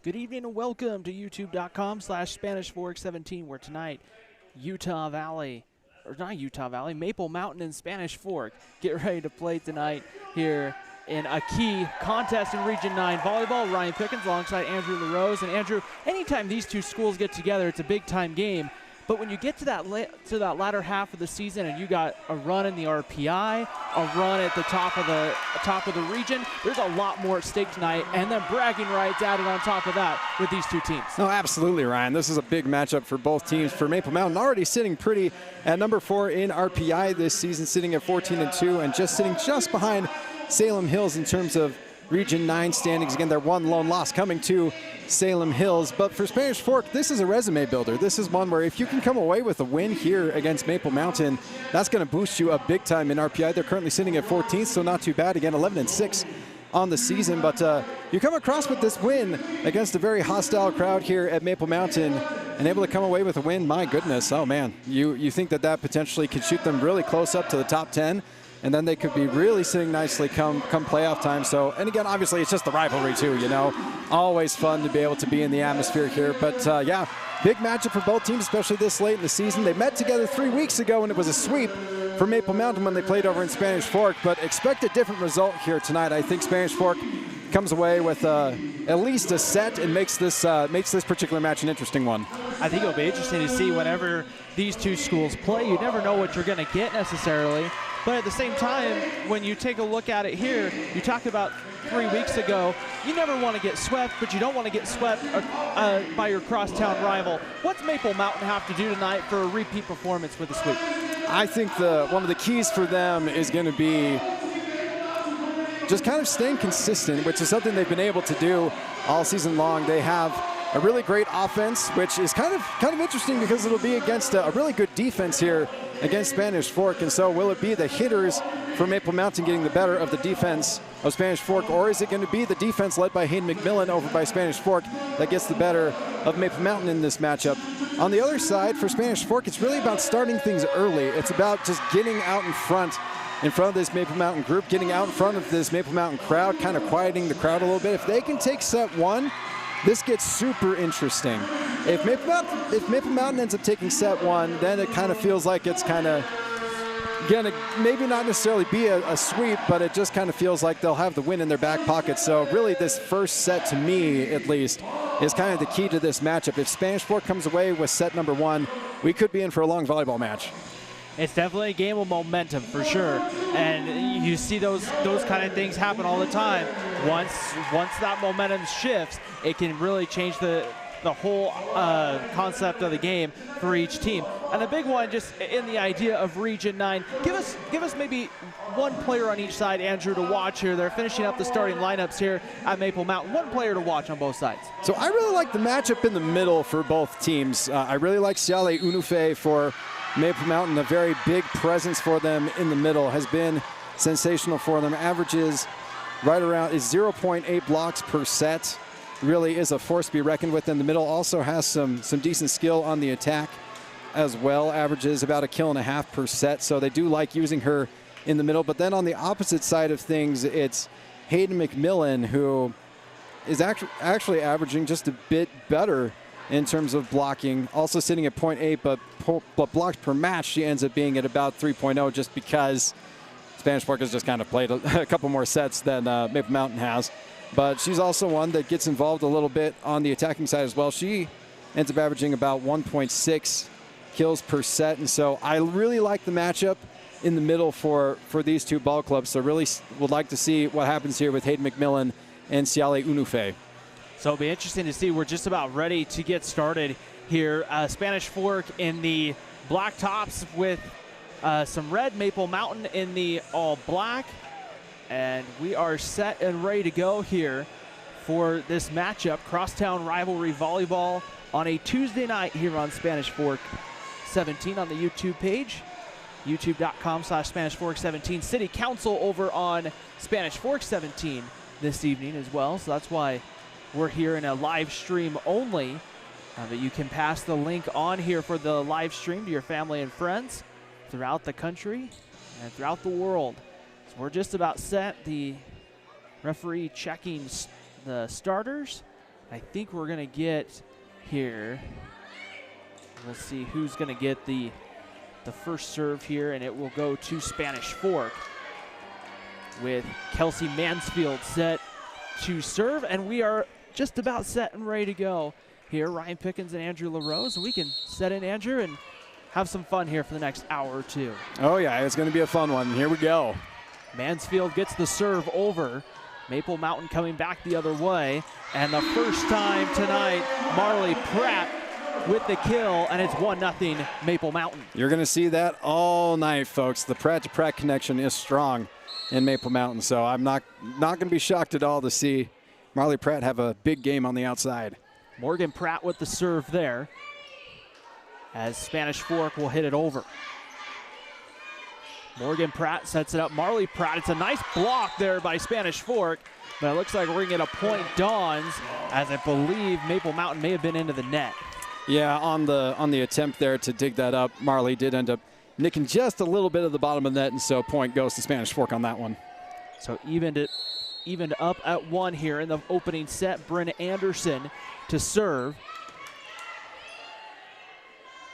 Good evening and welcome to youtube.com/SpanishFork17, where tonight Maple Mountain and Spanish Fork get ready to play tonight here in a key contest in Region 9 volleyball. Ryan Pickens alongside Andrew LaRose. And Andrew, anytime these two schools get together, it's a big time game. But when you get to that latter half of the season and you got a run in the RPI, a run at the top of the region, there's a lot more at stake tonight, and then bragging rights added on top of that with these two teams. No, absolutely, Ryan. This is a big matchup for both teams. For Maple Mountain, already sitting pretty at number 4 in RPI this season, sitting at 14-2, and sitting just behind Salem Hills in terms of Region 9 standings. Again, their one lone loss coming to Salem Hills. But for Spanish Fork, this is a resume builder. This is one where if you can come away with a win here against Maple Mountain, that's going to boost you up big time in RPI. They're currently sitting at 14th, so not too bad. Again, 11-6 on the season. But you come across with this win against a very hostile crowd here at Maple Mountain and able to come away with a win. My goodness, oh man, you think that potentially could shoot them really close up to the top 10. And then they could be really sitting nicely come playoff time. So, and again, obviously, it's just the rivalry too, you know. Always fun to be able to be in the atmosphere here. But yeah, big matchup for both teams, especially this late in the season. They met together 3 weeks ago, and it was a sweep for Maple Mountain when they played over in Spanish Fork. But expect a different result here tonight. I think Spanish Fork comes away with at least a set and makes this particular match an interesting one. I think it'll be interesting to see whenever these two schools play. You never know what you're going to get necessarily. But at the same time, when you take a look at it here, you talked about 3 weeks ago, you never want to get swept, but you don't want to get swept by your crosstown rival. What's Maple Mountain have to do tonight for a repeat performance with a sweep? I think one of the keys for them is going to be just kind of staying consistent, which is something they've been able to do all season long. They have a really great offense, which is kind of interesting because it'll be against a really good defense here against Spanish Fork. And so will it be the hitters from Maple Mountain getting the better of the defense of Spanish Fork, or is it going to be the defense led by Hayden McMillan over by Spanish Fork that gets the better of Maple Mountain in this matchup? On the other side, for Spanish Fork, it's really about starting things early. It's about just getting out in front of this Maple Mountain group, getting out in front of this Maple Mountain crowd, kind of quieting the crowd a little bit. If they can take set 1, this gets super interesting. If Maple Mountain ends up taking set 1, then it kind of feels like it's kind of gonna maybe not necessarily be a sweep, but it just kind of feels like they'll have the win in their back pocket. So really this first set, to me at least, is kind of the key to this matchup. If Spanish Fork comes away with set number 1, we could be in for a long volleyball match. It's definitely a game of momentum for sure, and you see those kind of things happen all the time. Once that momentum shifts, it can really change the whole concept of the game for each team. And the big one, just in the idea of Region 9, give us maybe one player on each side, Andrew, to watch here. They're finishing up the starting lineups here at Maple Mountain. One player to watch on both sides. So I really like the matchup in the middle for both teams. I really like Siale Unufe for Maple Mountain. A very big presence for them in the middle has been sensational for them. Averages right around is 0.8 blocks per set. Really is a force to be reckoned with in the middle. Also has some decent skill on the attack as well. Averages about 1.5 kills per set. So they do like using her in the middle. But then on the opposite side of things, it's Hayden McMillan, who is actually averaging just a bit better in terms of blocking. Also sitting at 0.8, but blocks per match, she ends up being at about 3.0, just because Spanish Fork has just kind of played a couple more sets than Maple Mountain has. But she's also one that gets involved a little bit on the attacking side as well. She ends up averaging about 1.6 kills per set. And so I really like the matchup in the middle for these two ball clubs. So really would like to see what happens here with Hayden McMillan and Siale Unufe. So it'll be interesting to see. We're just about ready to get started here. Spanish Fork in the black tops with some red, Maple Mountain in the all black. And we are set and ready to go here for this matchup. Crosstown rivalry volleyball on a Tuesday night here on Spanish Fork 17 on the YouTube page. youtube.com/SpanishFork17. City Council over on Spanish Fork 17 this evening as well. So that's why we're here in a live stream only. But you can pass the link on here for the live stream to your family and friends throughout the country and throughout the world. So we're just about set. The referee checking the starters. I think we're going to get here. Let's see who's going to get the first serve here, and it will go to Spanish Fork with Kelsey Mansfield set to serve, and we are just about set and ready to go here. Ryan Pickens and Andrew LaRose, and we can set in, Andrew, and have some fun here for the next hour or two. Oh yeah, it's going to be a fun one. Here we go. Mansfield gets the serve over. Maple Mountain coming back the other way, and the first time tonight, Marley Pratt with the kill, and it's 1-0 Maple Mountain. You're going to see that all night, folks. The Pratt-to-Pratt connection is strong in Maple Mountain, so I'm not going to be shocked at all to see Marley Pratt have a big game on the outside. Morgan Pratt with the serve there, as Spanish Fork will hit it over. Morgan Pratt sets it up. Marley Pratt, it's a nice block there by Spanish Fork, but it looks like we're going to get a point Dons, as I believe Maple Mountain may have been into the net. Yeah, on the attempt there to dig that up, Marley did end up nicking just a little bit of the bottom of the net, and so point goes to Spanish Fork on that one. So evened up at 1 here in the opening set. Bryn Anderson to serve.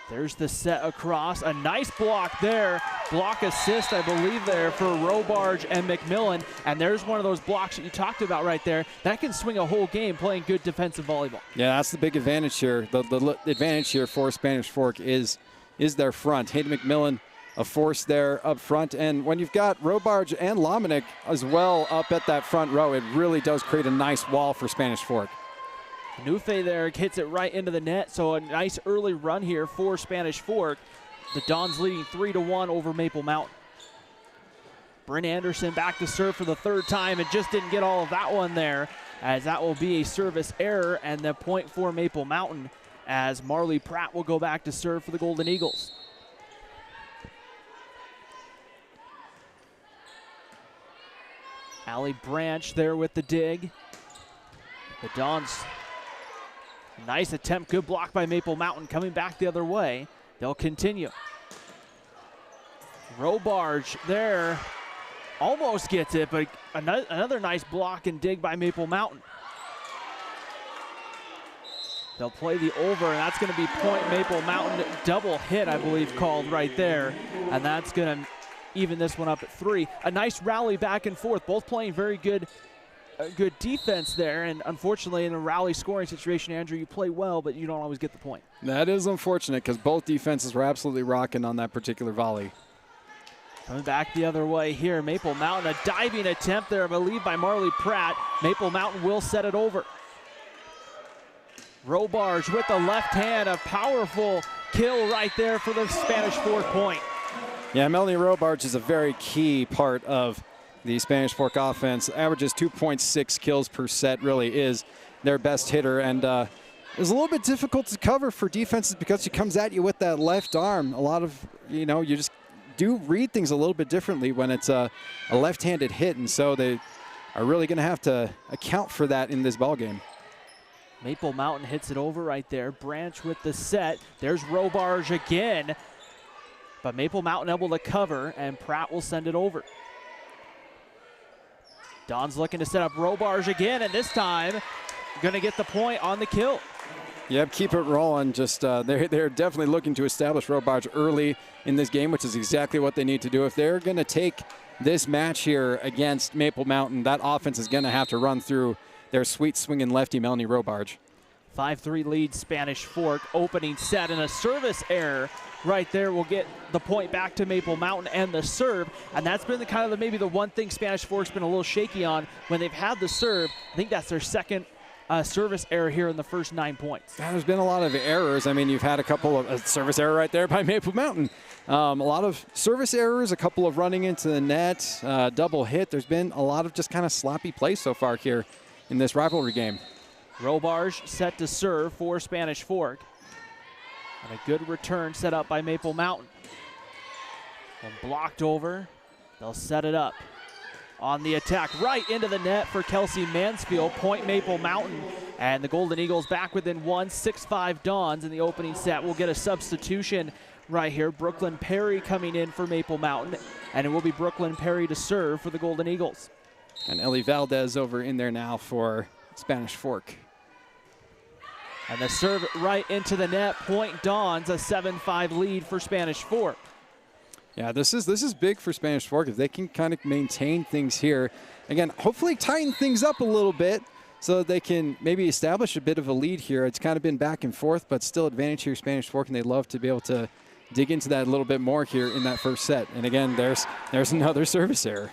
There's the set across. A nice block there. Block assist, I believe, there for Robarge and McMillan. And there's one of those blocks that you talked about right there. That can swing a whole game playing good defensive volleyball. Yeah, that's the big advantage here. The advantage here for Spanish Fork is their front. Hayden McMillan, a force there up front. And when you've got Robarge and Lominick as well up at that front row, it really does create a nice wall for Spanish Fork. Nufe there hits it right into the net, so a nice early run here for Spanish Fork. The Dons leading 3-1 over Maple Mountain. Bryn Anderson back to serve for the third time and just didn't get all of that one there, as that will be a service error and the point for Maple Mountain, as Marley Pratt will go back to serve for the Golden Eagles. Allie Branch there with the dig. The Dons, nice attempt, good block by Maple Mountain, coming back the other way. They'll continue. Robarge there, almost gets it, but another nice block and dig by Maple Mountain. They'll play the over, and that's going to be point Maple Mountain. Double hit, I believe, called right there, and that's going to even this one up at 3. A nice rally back and forth, both playing very good defense there, and unfortunately in a rally scoring situation, Andrew, you play well, but you don't always get the point. That is unfortunate, because both defenses were absolutely rocking on that particular volley. Coming back the other way here, Maple Mountain, a diving attempt there, I believe, by Marley Pratt. Maple Mountain will set it over. Robarge with the left hand, a powerful kill right there for the Spanish Fork point. Yeah, Melanie Robarge is a very key part of the Spanish Fork offense. Averages 2.6 kills per set, really is their best hitter, and it's a little bit difficult to cover for defenses because she comes at you with that left arm. A lot of, you just do read things a little bit differently when it's a left-handed hit, and so they are really going to have to account for that in this ball game. Maple Mountain hits it over right there. Branch with the set. There's Robarge again, but Maple Mountain able to cover, and Pratt will send it over. Don's looking to set up Robarge again, and this time going to get the point on the kill. Yep, keep it rolling. Just they're definitely looking to establish Robarge early in this game, which is exactly what they need to do. If they're going to take this match here against Maple Mountain, that offense is going to have to run through their sweet swinging lefty, Melanie Robarge. 5-3 lead Spanish Fork, opening set, and a service error right there will get the point back to Maple Mountain and the serve, and that's been maybe the one thing Spanish Fork's been a little shaky on when they've had the serve. I think that's their second service error here in the first 9 points. Yeah, there's been a lot of errors. I mean, you've had a couple of service error right there by Maple Mountain. A lot of service errors, a couple of running into the net, double hit. There's been a lot of just kind of sloppy play so far here in this rivalry game. Robarge set to serve for Spanish Fork. And a good return set up by Maple Mountain. And blocked over. They'll set it up. On the attack, right into the net for Kelsey Mansfield. Point Maple Mountain. And the Golden Eagles back within 1, 6-5 Dons in the opening set. We'll get a substitution right here. Brooklyn Perry coming in for Maple Mountain. And it will be Brooklyn Perry to serve for the Golden Eagles. And Ellie Valdez over in there now for Spanish Fork. And the serve right into the net. Point Dons, a 7-5 lead for Spanish Fork. Yeah, this is big for Spanish Fork if they can kind of maintain things here. Again, hopefully tighten things up a little bit so that they can maybe establish a bit of a lead here. It's kind of been back and forth, but still advantage here Spanish Fork, and they love to be able to dig into that a little bit more here in that first set. And again, there's another service error.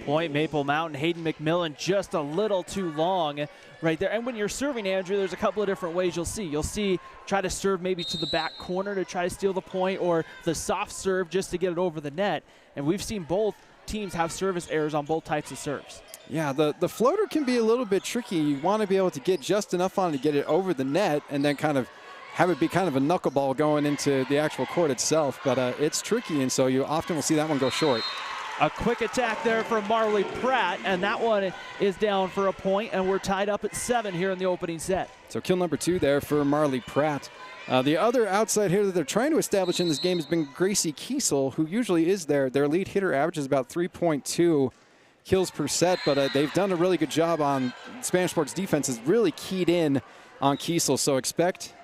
Point Maple Mountain, Hayden McMillan just a little too long right there. And when you're serving, Andrew, there's a couple of different ways you'll see. You'll see try to serve maybe to the back corner to try to steal the point, or the soft serve just to get it over the net. And we've seen both teams have service errors on both types of serves. Yeah, the floater can be a little bit tricky. You want to be able to get just enough on it to get it over the net and then kind of have it be kind of a knuckleball going into the actual court itself. But it's tricky, and so you often will see that one go short. A quick attack there from Marley Pratt, and that one is down for a point, and we're tied up at 7 here in the opening set. So kill number 2 there for Marley Pratt. The other outside hitter that they're trying to establish in this game has been Gracie Kiesel, who usually is there. Their lead hitter averages about 3.2 kills per set, but they've done a really good job on Spanish Fork's defense is really keyed in on Kiesel, so expect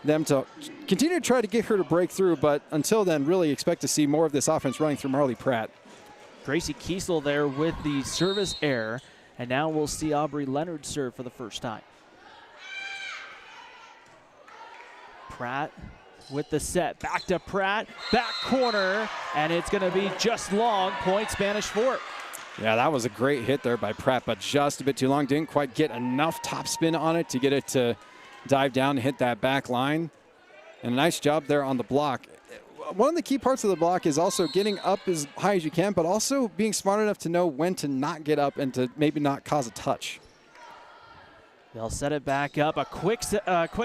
them to continue to try to get her to break through, but until then, really expect to see more of this offense running through Marley Pratt. Gracie Kiesel there with the service error, and now we'll see Aubrey Leonard serve for the first time. Pratt with the set, back to Pratt, back corner, and it's going to be just long, point Spanish Fork. Yeah, that was a great hit there by Pratt, but just a bit too long. Didn't quite get enough topspin on it to get it to dive down and hit that back line. And a nice job there on the block. One of the key parts of the block is also getting up as high as you can, but also being smart enough to know when to not get up and to maybe not cause a touch. They'll set it back up. A quick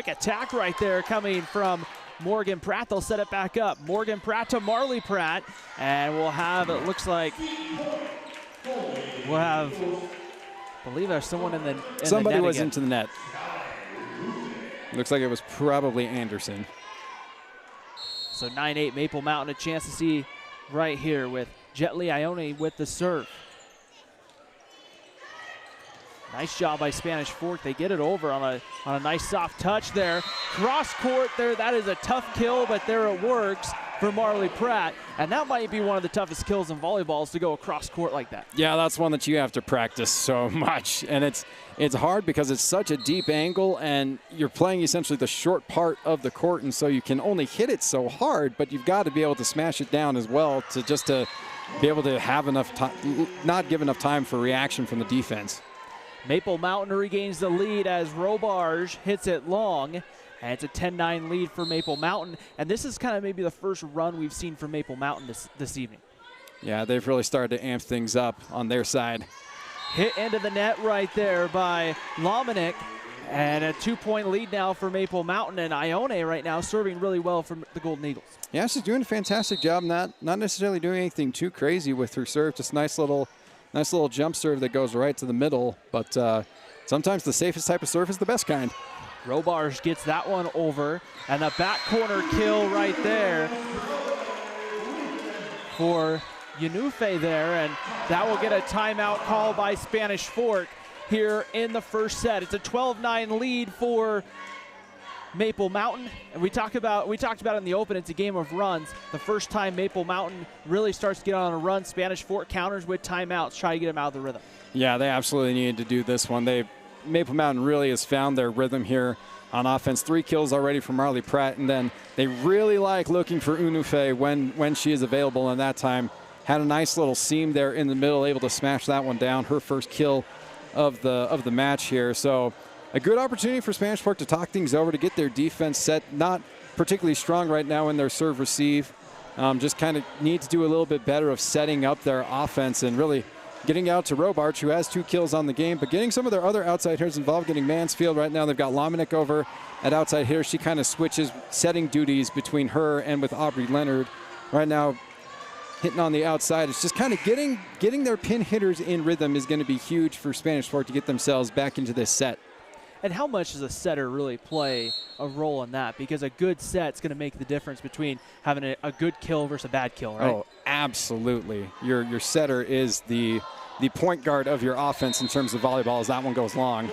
attack right there coming from Morgan Pratt. They'll set it back up. Morgan Pratt to Marley Pratt. And we'll have, it looks like, I believe there's someone in the net. Somebody was into the net. Looks like it was probably Anderson. So 9-8 Maple Mountain, a chance to see right here with Jet Li Ione with the serve. Nice job by Spanish Fork. They get it over on a nice soft touch there. Cross court there, that is a tough kill, but there it works for Marley Pratt. And that might be one of the toughest kills in volleyball, is to go across court like that. Yeah, that's one that you have to practice so much. And it's hard because it's such a deep angle and you're playing essentially the short part of the court, and so you can only hit it so hard, but you've got to be able to smash it down as well to be able to have enough time, not give enough time for reaction from the defense. Maple Mountain regains the lead as Robarge hits it long, and it's a 10-9 lead for Maple Mountain. And this is kind of maybe the first run we've seen from Maple Mountain this evening. Yeah, they've really started to amp things up on their side. Hit into the net right there by Lominick, and a 2-point lead now for Maple Mountain, and Ione right now serving really well for the Golden Eagles. Yeah, she's doing a fantastic job, not necessarily doing anything too crazy with her serve, just nice little jump serve that goes right to the middle, but sometimes the safest type of serve is the best kind. Robarge gets that one over, and the back corner kill right there for Yanufe there, and that will get a timeout call by Spanish Fork here in the first set. It's a 12-9 lead for Maple Mountain, and we talked about in the open, it's a game of runs. The first time Maple Mountain really starts to get on a run, Spanish Fork counters with timeouts, try to get them out of the rhythm. Yeah, they absolutely needed to do this one. Maple Mountain really has found their rhythm here on offense. 3 kills already from Marley Pratt, and then they really like looking for Unufe when she is available, and that time had a nice little seam there in the middle, able to smash that one down, her first kill of the match here. So a good opportunity for Spanish Fork to talk things over, to get their defense set. Not particularly strong right now in their serve receive. Just kind of need to do a little bit better of setting up their offense and really getting out to Robarch, who has 2 kills on the game, but getting some of their other outside hitters involved, getting Mansfield right now. They've got Lominick over at outside hitter. She kind of switches setting duties between her and with Aubrey Leonard. Right now, hitting on the outside. It's just kind of getting their pin hitters in rhythm is going to be huge for Spanish Fork to get themselves back into this set. And how much does a setter really play a role in that? Because a good set's going to make the difference between having a good kill versus a bad kill, right? Oh, absolutely. Your setter is the point guard of your offense in terms of volleyball as that one goes long.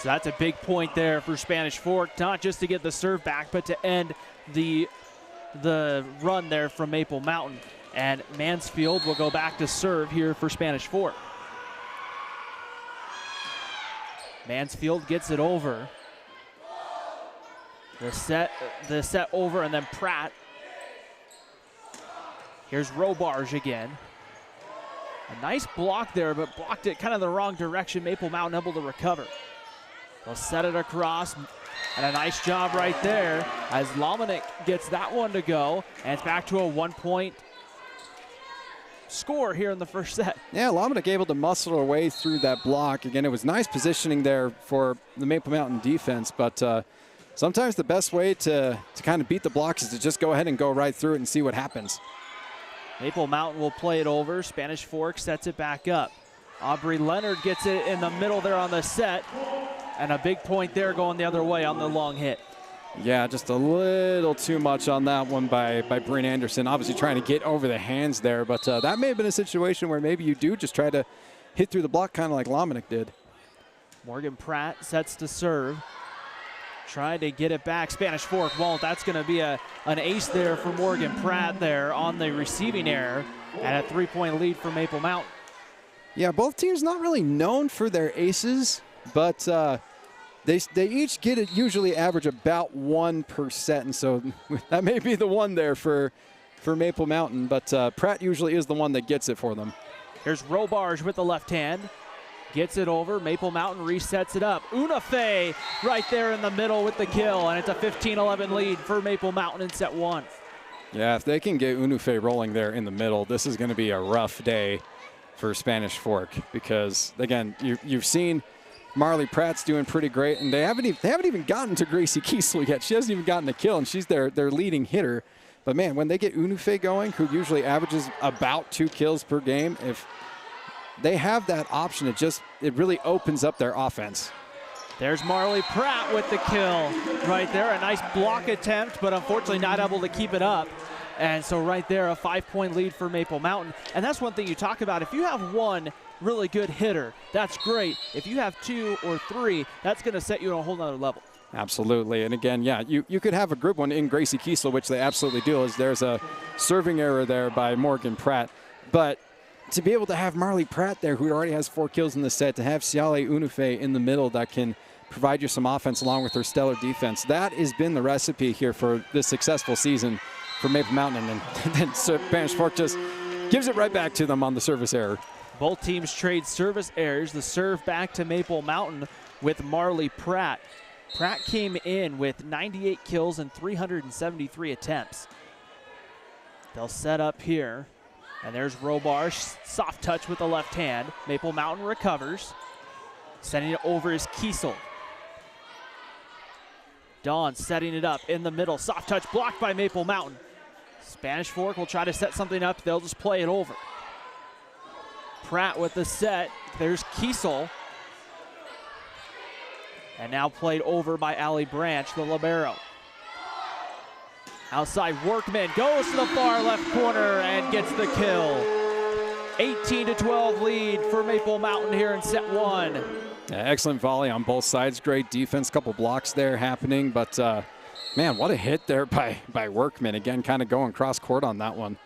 So that's a big point there for Spanish Fork, not just to get the serve back, but to end the run there from Maple Mountain. And Mansfield will go back to serve here for Spanish Fork. Mansfield gets it over. The set over, and then Pratt. Here's Robarge again. A nice block there, but blocked it kind of the wrong direction. Maple Mountain able to recover. They'll set it across, and a nice job right there as Lomenick gets that one to go, and it's back to a 1-point score here in the first set. Yeah, Lomenick able to muscle her way through that block. Again, it was nice positioning there for the Maple Mountain defense, but sometimes the best way to kind of beat the blocks is to just go ahead and go right through it and see what happens. Maple Mountain will play it over. Spanish Fork sets it back up. Aubrey Leonard gets it in the middle there on the set, and a big point there going the other way on the long hit. Yeah, just a little too much on that one by Bryn Anderson. Obviously trying to get over the hands there, but that may have been a situation where maybe you do just try to hit through the block kind of like Lomenick did. Morgan Pratt sets to serve. Trying to get it back. Spanish Fork won't. That's going to be an ace there for Morgan Pratt there on the receiving error, and a 3-point lead for Maple Mountain. Yeah, both teams not really known for their aces, but they each get it, usually average about 1 per set, and so that may be the one there for Maple Mountain, but Pratt usually is the one that gets it for them. Here's Robarge with the left hand. Gets it over. Maple Mountain resets it up. Unafe right there in the middle with the kill, and it's a 15-11 lead for Maple Mountain in set 1. Yeah, if they can get Unafe rolling there in the middle, this is going to be a rough day for Spanish Fork because, again, you've seen Marley Pratt's doing pretty great, and they haven't even gotten to Gracie Kiesel yet. She hasn't even gotten a kill, and she's their leading hitter. But, man, when they get Unafe going, who usually averages about 2 kills per game, if they have that option, it really opens up their offense. There's Marley Pratt with the kill right there. A nice block attempt, but unfortunately not able to keep it up. And so right there, a 5-point lead for Maple Mountain. And that's one thing you talk about. If you have one really good hitter, that's great. If you have 2 or 3, that's going to set you on a whole nother level. Absolutely. And again, yeah, you could have a good one in Gracie Kiesel, which they absolutely do, as there's a serving error there by Morgan Pratt. But to be able to have Marley Pratt there, who already has 4 kills in the set, to have Siale Unafe in the middle that can provide you some offense along with her stellar defense, that has been the recipe here for this successful season for Maple Mountain. And then Spanish Fork just gives it right back to them on the service error. Both teams trade service errors. The serve back to Maple Mountain with Marley Pratt. Pratt came in with 98 kills and 373 attempts. They'll set up here. And there's Robarge, soft touch with the left hand. Maple Mountain recovers. Sending it over is Kiesel. Dawn setting it up in the middle. Soft touch blocked by Maple Mountain. Spanish Fork will try to set something up. They'll just play it over. Pratt with the set. There's Kiesel. And now played over by Allie Branch, the libero. Outside Workman goes to the far left corner and gets the kill. 18-12 lead for Maple Mountain here in set 1. Yeah, excellent volley on both sides. Great defense. Couple blocks there happening. But, man, what a hit there by Workman. Again, kind of going cross court on that one.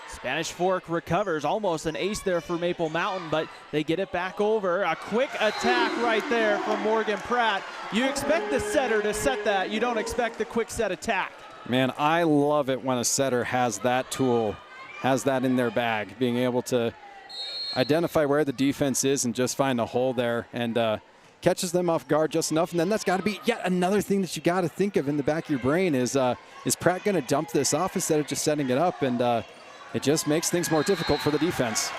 Spanish Fork recovers. Almost an ace there for Maple Mountain, but they get it back over. A quick attack right there from Morgan Pratt. You expect the setter to set that. You don't expect the quick set attack. Man, I love it when a setter has that tool, has that in their bag, being able to identify where the defense is and just find a hole there and catches them off guard just enough. And then that's got to be yet another thing that you got to think of in the back of your brain is Pratt going to dump this off instead of just setting it up? And it just makes things more difficult for the defense.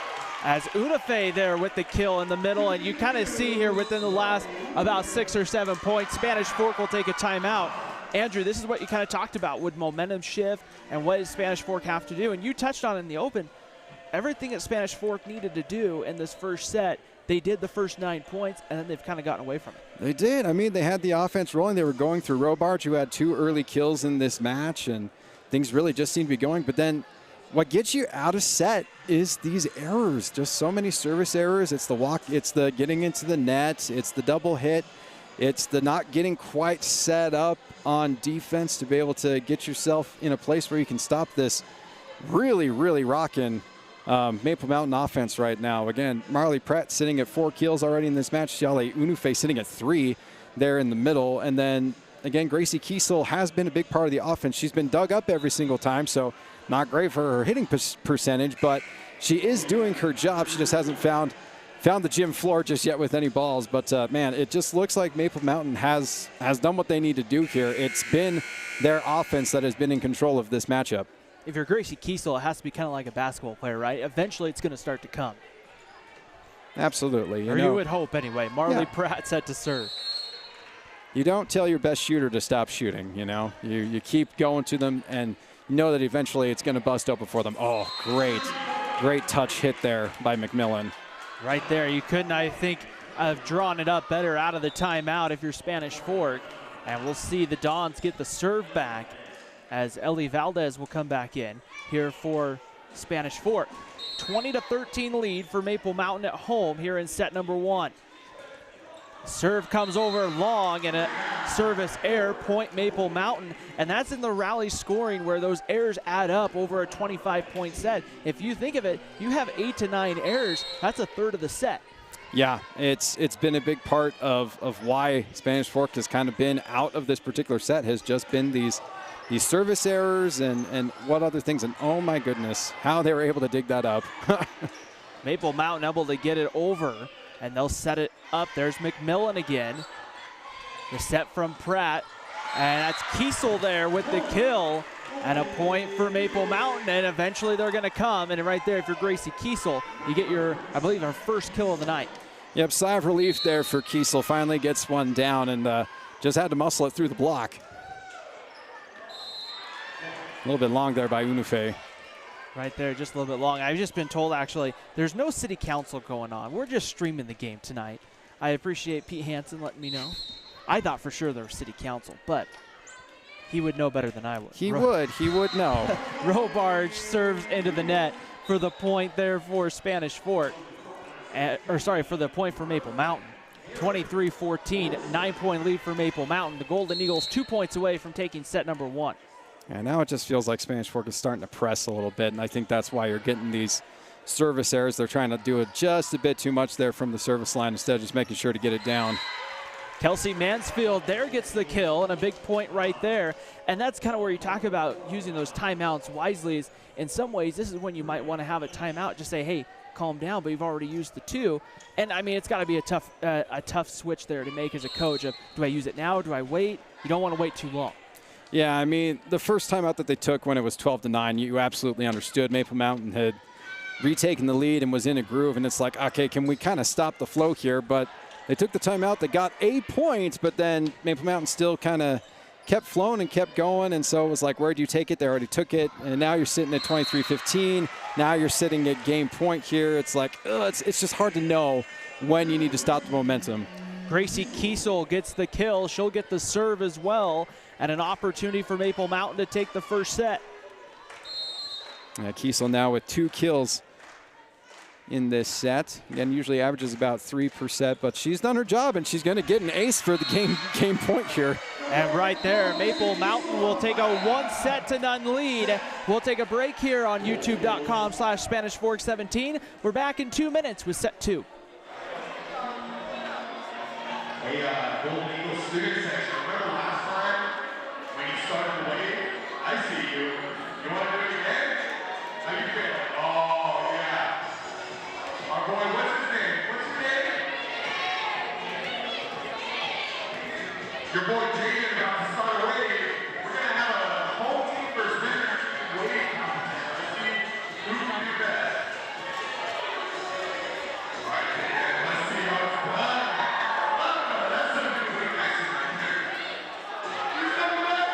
As Unafe there with the kill in the middle, and you kind of see here within the last about 6 or 7 points, Spanish Fork will take a timeout. Andrew, this is what you kind of talked about with momentum shift and what does Spanish Fork have to do. And you touched on it in the open. Everything that Spanish Fork needed to do in this first set, they did the first 9 points, and then they've kind of gotten away from it. They did. I mean, they had the offense rolling. They were going through Robarge, who had 2 early kills in this match, and things really just seemed to be going. But then what gets you out of set is these errors. Just so many service errors. It's the walk, it's the getting into the net, it's the double hit, it's the not getting quite set up on defense to be able to get yourself in a place where you can stop this really, really rocking Maple Mountain offense right now. Again, Marley Pratt sitting at 4 kills already in this match. Xiale Unufe sitting at 3 there in the middle. And then, again, Gracie Kiesel has been a big part of the offense. She's been dug up every single time, so not great for her hitting percentage, but she is doing her job. She just hasn't found the gym floor just yet with any balls. But, man, it just looks like Maple Mountain has done what they need to do here. It's been their offense that has been in control of this matchup. If you're Gracie Kiesel, it has to be kind of like a basketball player, right? Eventually it's going to start to come. Absolutely. You would hope anyway. Marley Pratt set to serve. You don't tell your best shooter to stop shooting, you know. You keep going to them, and you know that eventually it's going to bust open for them. Oh, great touch hit there by McMillan. Right there. You couldn't, I think, have drawn it up better out of the timeout if you're Spanish Fork. And we'll see the Dons get the serve back as Ellie Valdez will come back in here for Spanish Fork. 20-13 lead for Maple Mountain at home here in set number 1. Serve comes over long and a service error, point Maple Mountain. And that's in the rally scoring where those errors add up over a 25-point set. If you think of it, you have 8 to 9 errors. That's a third of the set. Yeah, it's been a big part of why Spanish Fork has kind of been out of this particular set, has just been these service errors and what other things. And oh my goodness, how they were able to dig that up. Maple Mountain able to get it over, and they'll set it up. There's McMillan again. The set from Pratt, and that's Kiesel there with the kill, and a point for Maple Mountain, and eventually they're going to come. And right there, if you're Gracie Kiesel, you get your, I believe, our first kill of the night. Yep, sigh of relief there for Kiesel. Finally gets one down and just had to muscle it through the block. A little bit long there by Unufe. Right there, just a little bit long. I've just been told, actually, there's no city council going on. We're just streaming the game tonight. I appreciate Pete Hansen letting me know. I thought for sure there was city council, but he would know better than I would. He would know. Robarge serves into the net for the point there for Spanish Fork. For the point for Maple Mountain. 23-14, 9-point lead for Maple Mountain. The Golden Eagles 2 points away from taking set number 1. And now it just feels like Spanish Fork is starting to press a little bit, and I think that's why you're getting these service errors. They're trying to do it just a bit too much there from the service line instead of just making sure to get it down. Kelsey Mansfield there gets the kill, and a big point right there. And that's kind of where you talk about using those timeouts wisely. Is in some ways, this is when you might want to have a timeout. Just say, hey, calm down, but you've already used the 2. And, I mean, it's got to be a tough switch there to make as a coach of, do I use it now? Do I wait? You don't want to wait too long. Yeah, I mean, the first time out that they took when it was 12-9, you absolutely understood Maple Mountain had retaken the lead and was in a groove, and it's like, okay, can we kind of stop the flow here? But they took the timeout, they got a point, but then Maple Mountain still kind of kept flowing and kept going, and so it was like, where do you take it? They already took it, and now you're sitting at 23-15. Now you're sitting at game point here. It's like, it's just hard to know when you need to stop the momentum. Gracie Kiesel gets the kill. She'll get the serve as well, and an opportunity for Maple Mountain to take the first set. Yeah, Kiesel now with 2 kills in this set. Again, usually averages about 3 per set, but she's done her job, and she's going to get an ace for the game point here. And right there, Maple Mountain will take a 1-set-to-none lead. We'll take a break here on youtube.com/SpanishFork17. We're back in 2 minutes with set 2. Hey, Golden Eagles student section, remember last time when you started the wave? I see you. You want to do it again? How you feeling? Oh, yeah. Our boy, what's his name? Your boy Jaden about to start a wave. We're going to have a whole team versus winner wave competition. Let's see who can do best. All right, Jaden, let's see how it's done. That's some good wave action right there. He's coming back.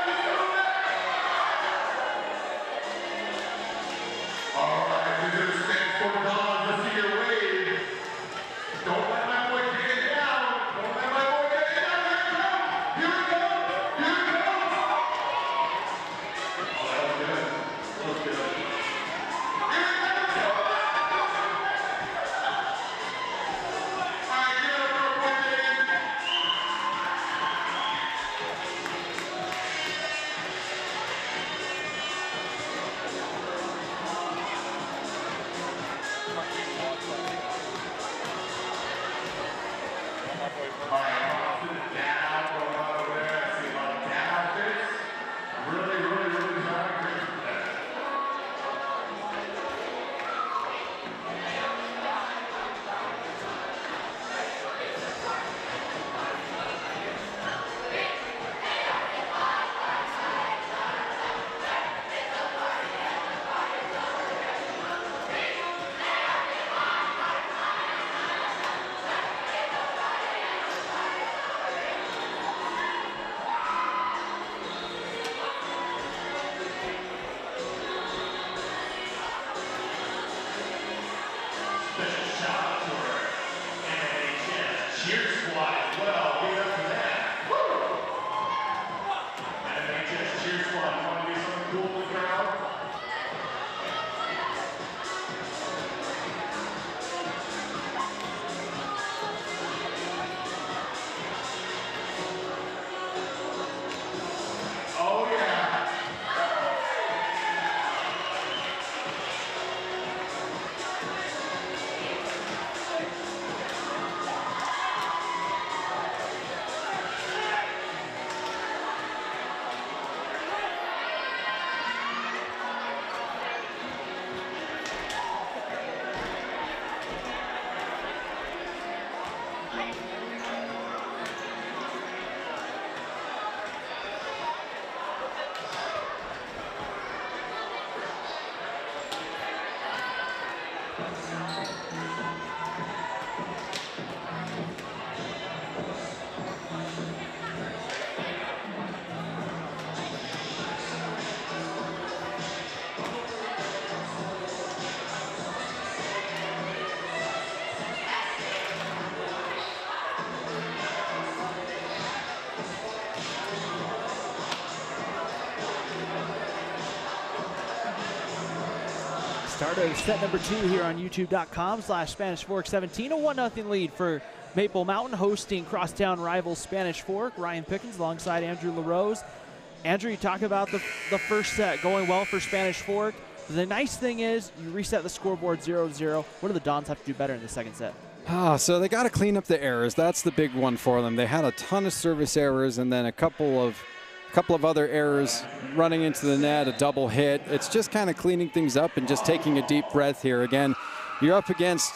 Start of set number 2 here on youtube.com/SpanishFork17. A 1-0 lead for Maple Mountain, hosting crosstown rival Spanish Fork. Ryan Pickens alongside Andrew LaRose. Andrew, you talk about the first set going well for Spanish Fork. The nice thing is you reset the scoreboard 0-0. What do the Dons have to do better in the second set? So they got to clean up the errors. That's the big one for them. They had a ton of service errors and then a couple of other errors running into the net, a double hit. It's just kind of cleaning things up and just taking a deep breath here. Again, you're up against,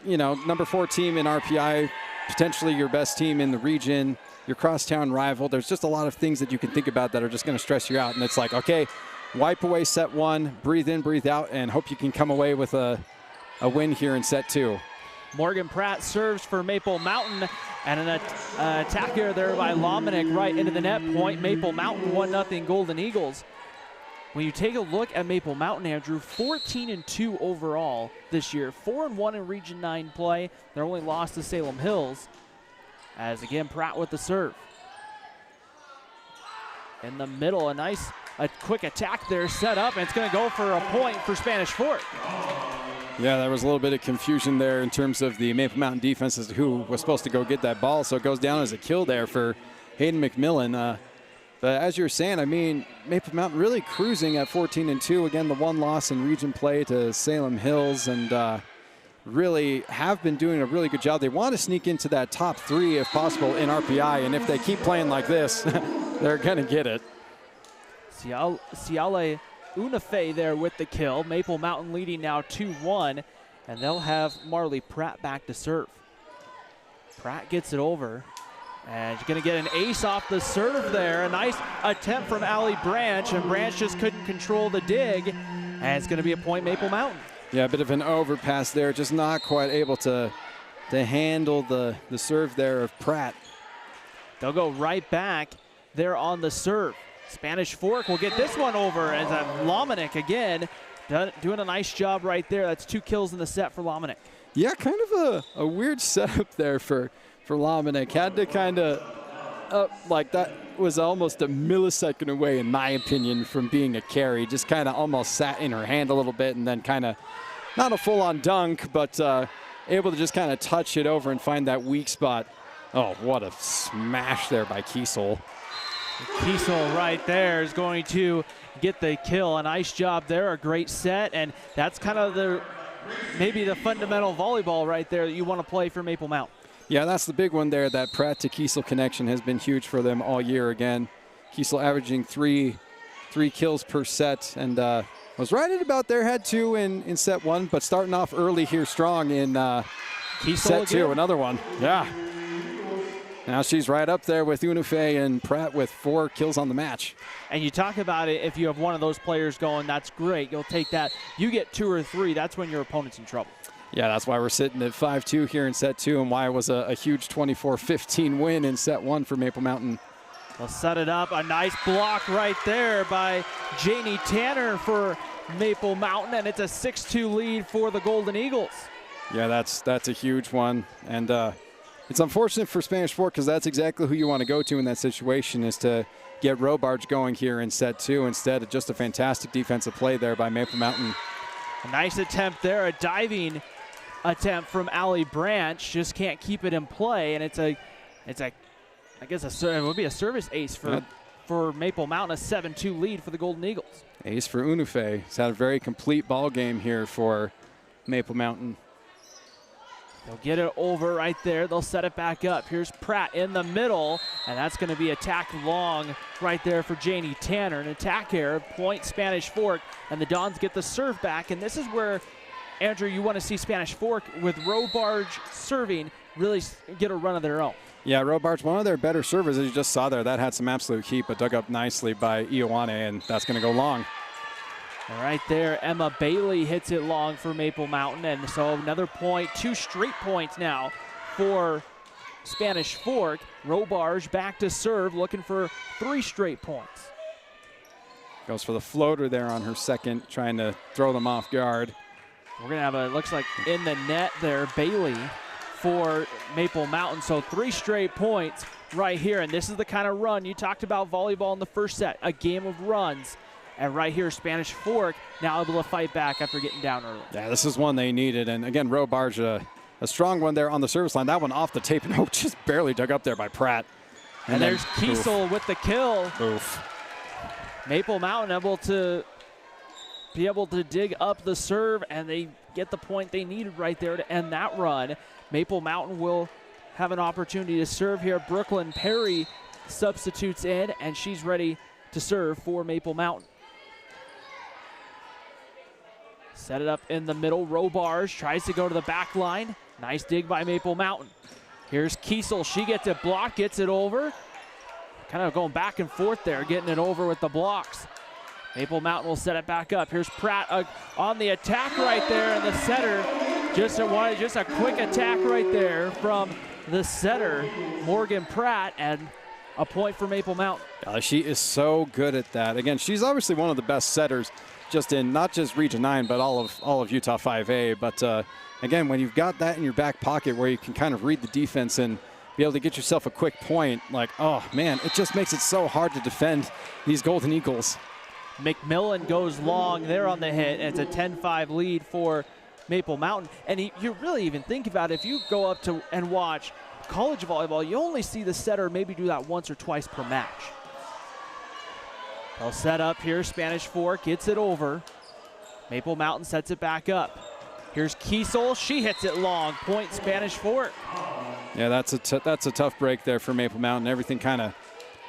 number 4 team in RPI, potentially your best team in the region, your crosstown rival. There's just a lot of things that you can think about that are just going to stress you out. And it's like, okay, wipe away set 1, breathe in, breathe out, and hope you can come away with a win here in set 2. Morgan Pratt serves for Maple Mountain, and an attack here there by Lominick right into the net point. Maple Mountain 1-0 Golden Eagles. When you take a look at Maple Mountain, Andrew, 14-2 overall this year, 4-1 in Region 9 play. Their only loss to Salem Hills. As again, Pratt with the serve. In the middle, a quick attack there set up, and it's going to go for a point for Spanish Fork. Yeah, there was a little bit of confusion there in terms of the Maple Mountain defense as to who was supposed to go get that ball. So it goes down as a kill there for Hayden McMillan. But as you're saying, I mean, Maple Mountain really cruising at 14-2. Again, the one loss in region play to Salem Hills, and really have been doing a really good job. They want to sneak into that top 3 if possible in RPI, and if they keep playing like this, they're going to get it. Ciale Unafe there with the kill. Maple Mountain leading now 2-1, and they'll have Marley Pratt back to serve. Pratt gets it over, and she's going to get an ace off the serve there. A nice attempt from Allie Branch, and Branch just couldn't control the dig, and it's going to be a point Maple Mountain. Yeah, a bit of an overpass there, just not quite able to handle the serve there of Pratt. They'll go right back there on the serve. Spanish Fork will get this one over as Lominick again doing a nice job right there. That's 2 kills in the set for Lominick. Yeah, kind of a weird setup there for Lominick. Had to kind of like that was almost a millisecond away, in my opinion, from being a carry. Just kind of almost sat in her hand a little bit, and then kind of not a full-on dunk, but able to just kind of touch it over and find that weak spot. Oh, what a smash there by Kiesel. Kiesel right there is going to get the kill. A nice job there, a great set, and that's kind of the maybe the fundamental volleyball right there that you want to play for Maple Mountain. Yeah, that's the big one there. That Pratt to Kiesel connection has been huge for them all year again. Kiesel averaging three kills per set, and was right at about there, had 2 in set 1, but starting off early here strong in set 2, another one. Yeah. Now she's right up there with Unufe and Pratt with 4 kills on the match. And you talk about it, if you have one of those players going, that's great. You'll take that. You get 2 or 3, that's when your opponent's in trouble. Yeah, that's why we're sitting at 5-2 here in set 2, and why it was a huge 24-15 win in set 1 for Maple Mountain. They'll set it up. A nice block right there by Janie Tanner for Maple Mountain, and it's a 6-2 lead for the Golden Eagles. Yeah, that's a huge one, and it's unfortunate for Spanish Fork because that's exactly who you want to go to in that situation, is to get Robarge going here in set 2 instead of just a fantastic defensive play there by Maple Mountain. A nice attempt there, a diving attempt from Allie Branch, just can't keep it in play, and it's a I guess it would be a service ace for Maple Mountain, a 7-2 lead for the Golden Eagles. Ace for Unufe. He's had a very complete ball game here for Maple Mountain. They'll get it over right there. They'll set it back up. Here's Pratt in the middle, and that's going to be attack long right there for Janie Tanner. An attack error, point Spanish Fork, and the Dons get the serve back. And this is where, Andrew, you want to see Spanish Fork with Robarge serving really get a run of their own. Yeah, Robarge, one of their better servers, as you just saw there. That had some absolute heat, but dug up nicely by Ioane, and that's going to go long. And right there, Emma Bailey hits it long for Maple Mountain, and so another point, 2 straight points now for Spanish Fork. Robarge back to serve, looking for 3 straight points. Goes for the floater there on her second, trying to throw them off guard. We're going to have looks like in the net there, Bailey for Maple Mountain. So 3 straight points right here, and this is the kind of run you talked about volleyball in the first set, a game of runs. And right here, Spanish Fork now able to fight back after getting down early. Yeah, this is one they needed. And again, Robarge, a strong one there on the service line. That one off the tape, and just barely dug up there by Pratt. And there's Kiesel with the kill. Oof. Maple Mountain able to dig up the serve, and they get the point they needed right there to end that run. Maple Mountain will have an opportunity to serve here. Brooklyn Perry substitutes in, and she's ready to serve for Maple Mountain. Set it up in the middle. Robarge tries to go to the back line. Nice dig by Maple Mountain. Here's Kiesel. She gets it blocked, gets it over. Kind of going back and forth there, getting it over with the blocks. Maple Mountain will set it back up. Here's Pratt on the attack right there, and the setter, just a quick attack right there from the setter, Morgan Pratt, and a point for Maple Mountain. She is so good at that. Again, she's obviously one of the best setters just in not just Region 9, but all of Utah 5A. But again, when you've got that in your back pocket where you can kind of read the defense and be able to get yourself a quick point, like, oh man, it just makes it so hard to defend these Golden Eagles. McMillan goes long there on the hit, and it's a 10-5 lead for Maple Mountain. And you really even think about it, if you go up to and watch college volleyball, you only see the setter maybe do that once or twice per match. They'll set up here. Spanish Fork gets it over. Maple Mountain sets it back up. Here's Kiesel. She hits it long. Point Spanish Fork. Yeah, that's a tough break there for Maple Mountain. Everything kind of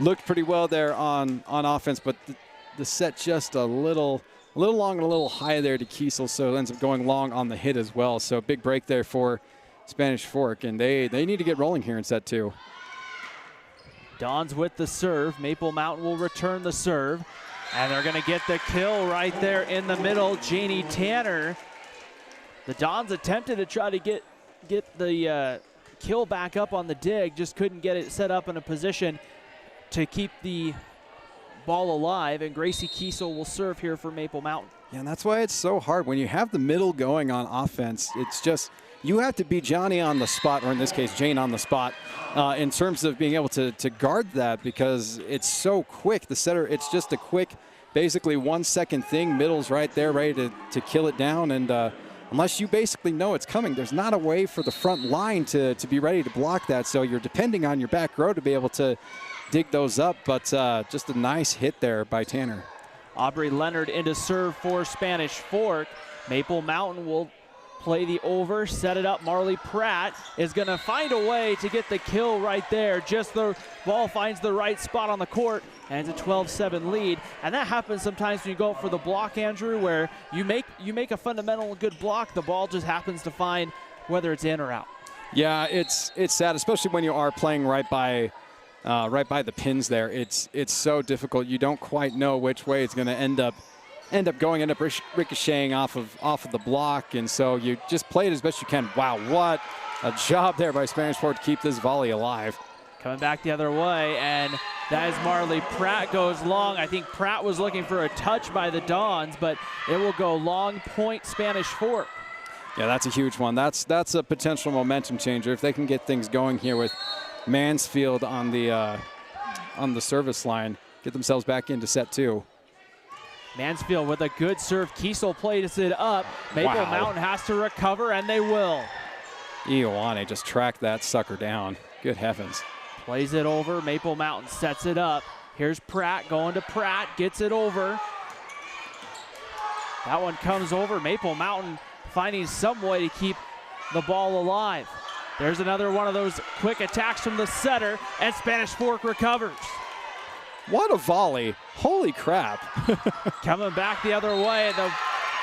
looked pretty well there on offense, but the set just a little long and a little high there to Kiesel, so it ends up going long on the hit as well. So big break there for Spanish Fork, and they need to get rolling here in set 2. Dons with the serve. Maple Mountain will return the serve, and they're going to get the kill right there in the middle. Janie Tanner. The Dons attempted to try to get the kill back up on the dig, just couldn't get it set up in a position to keep the ball alive, and Gracie Kiesel will serve here for Maple Mountain. Yeah, and that's why it's so hard. When you have the middle going on offense, it's just, you have to be Johnny on the spot, or in this case, Jane on the spot, in terms of being able to guard that, because it's so quick. The setter, it's just a quick, basically 1 second thing. Middle's right there, ready to kill it down, and unless you basically know it's coming, there's not a way for the front line to be ready to block that, so you're depending on your back row to be able to dig those up, but just a nice hit there by Tanner. Aubrey Leonard into serve for Spanish Fork. Maple Mountain will play the over, set it up. Marley Pratt is going to find a way to get the kill right there. Just the ball finds the right spot on the court, and it's a 12-7 lead. And that happens sometimes when you go for the block, Andrew, where you make a fundamental good block. The ball just happens to find whether it's in or out. Yeah, it's sad, especially when you are playing right by the pins there. It's so difficult. You don't quite know which way it's going to end up ricocheting off of the block, and so you just play it as best you can. Wow, what a job there by Spanish Fort to keep this volley alive. Coming back the other way, and that is Marley Pratt goes long. I think Pratt was looking for a touch by the Dons, but it will go long, point Spanish Fort. Yeah, that's a huge one. That's a potential momentum changer if they can get things going here with Mansfield on the service line, get themselves back into set 2. Mansfield with a good serve. Kiesel plays it up. Maple Mountain has to recover, and they will. Ioane just tracked that sucker down. Good heavens. Plays it over. Maple Mountain sets it up. Here's Pratt going to Pratt. Gets it over. That one comes over. Maple Mountain finding some way to keep the ball alive. There's another one of those quick attacks from the setter, and Spanish Fork recovers. What a volley. Holy crap. Coming back the other way, the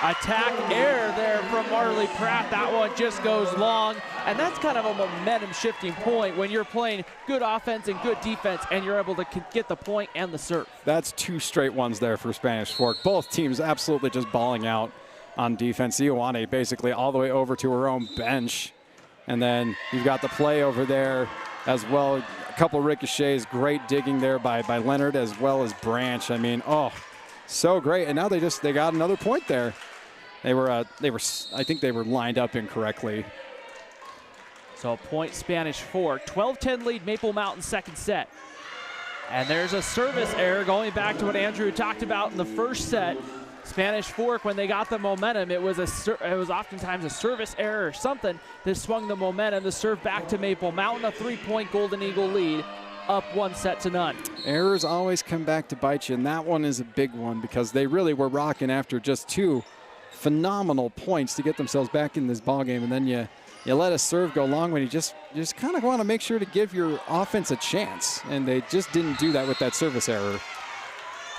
attack error there from Marley Pratt. That one just goes long, and that's kind of a momentum shifting point when you're playing good offense and good defense and you're able to get the point and the serve. That's 2 straight ones there for Spanish Fork. Both teams absolutely just balling out on defense. Ioane basically all the way over to her own bench. And then you've got the play over there as well. A couple ricochets, great digging there by Leonard as well as Branch. I mean, oh, so great. And now they got another point there. I think they were lined up incorrectly. So point Spanish Fork. 12-10 lead Maple Mountain second set. And there's a service error going back to what Andrew talked about in the first set. Spanish Fork, when they got the momentum, it was oftentimes a service error or something that swung the momentum. The serve back to Maple Mountain, a 3-point Golden Eagle lead, up 1-0. Errors always come back to bite you, and that one is a big one because they really were rocking after just 2 phenomenal points to get themselves back in this ball game, and then you let a serve go long when you just kind of want to make sure to give your offense a chance, and they just didn't do that with that service error.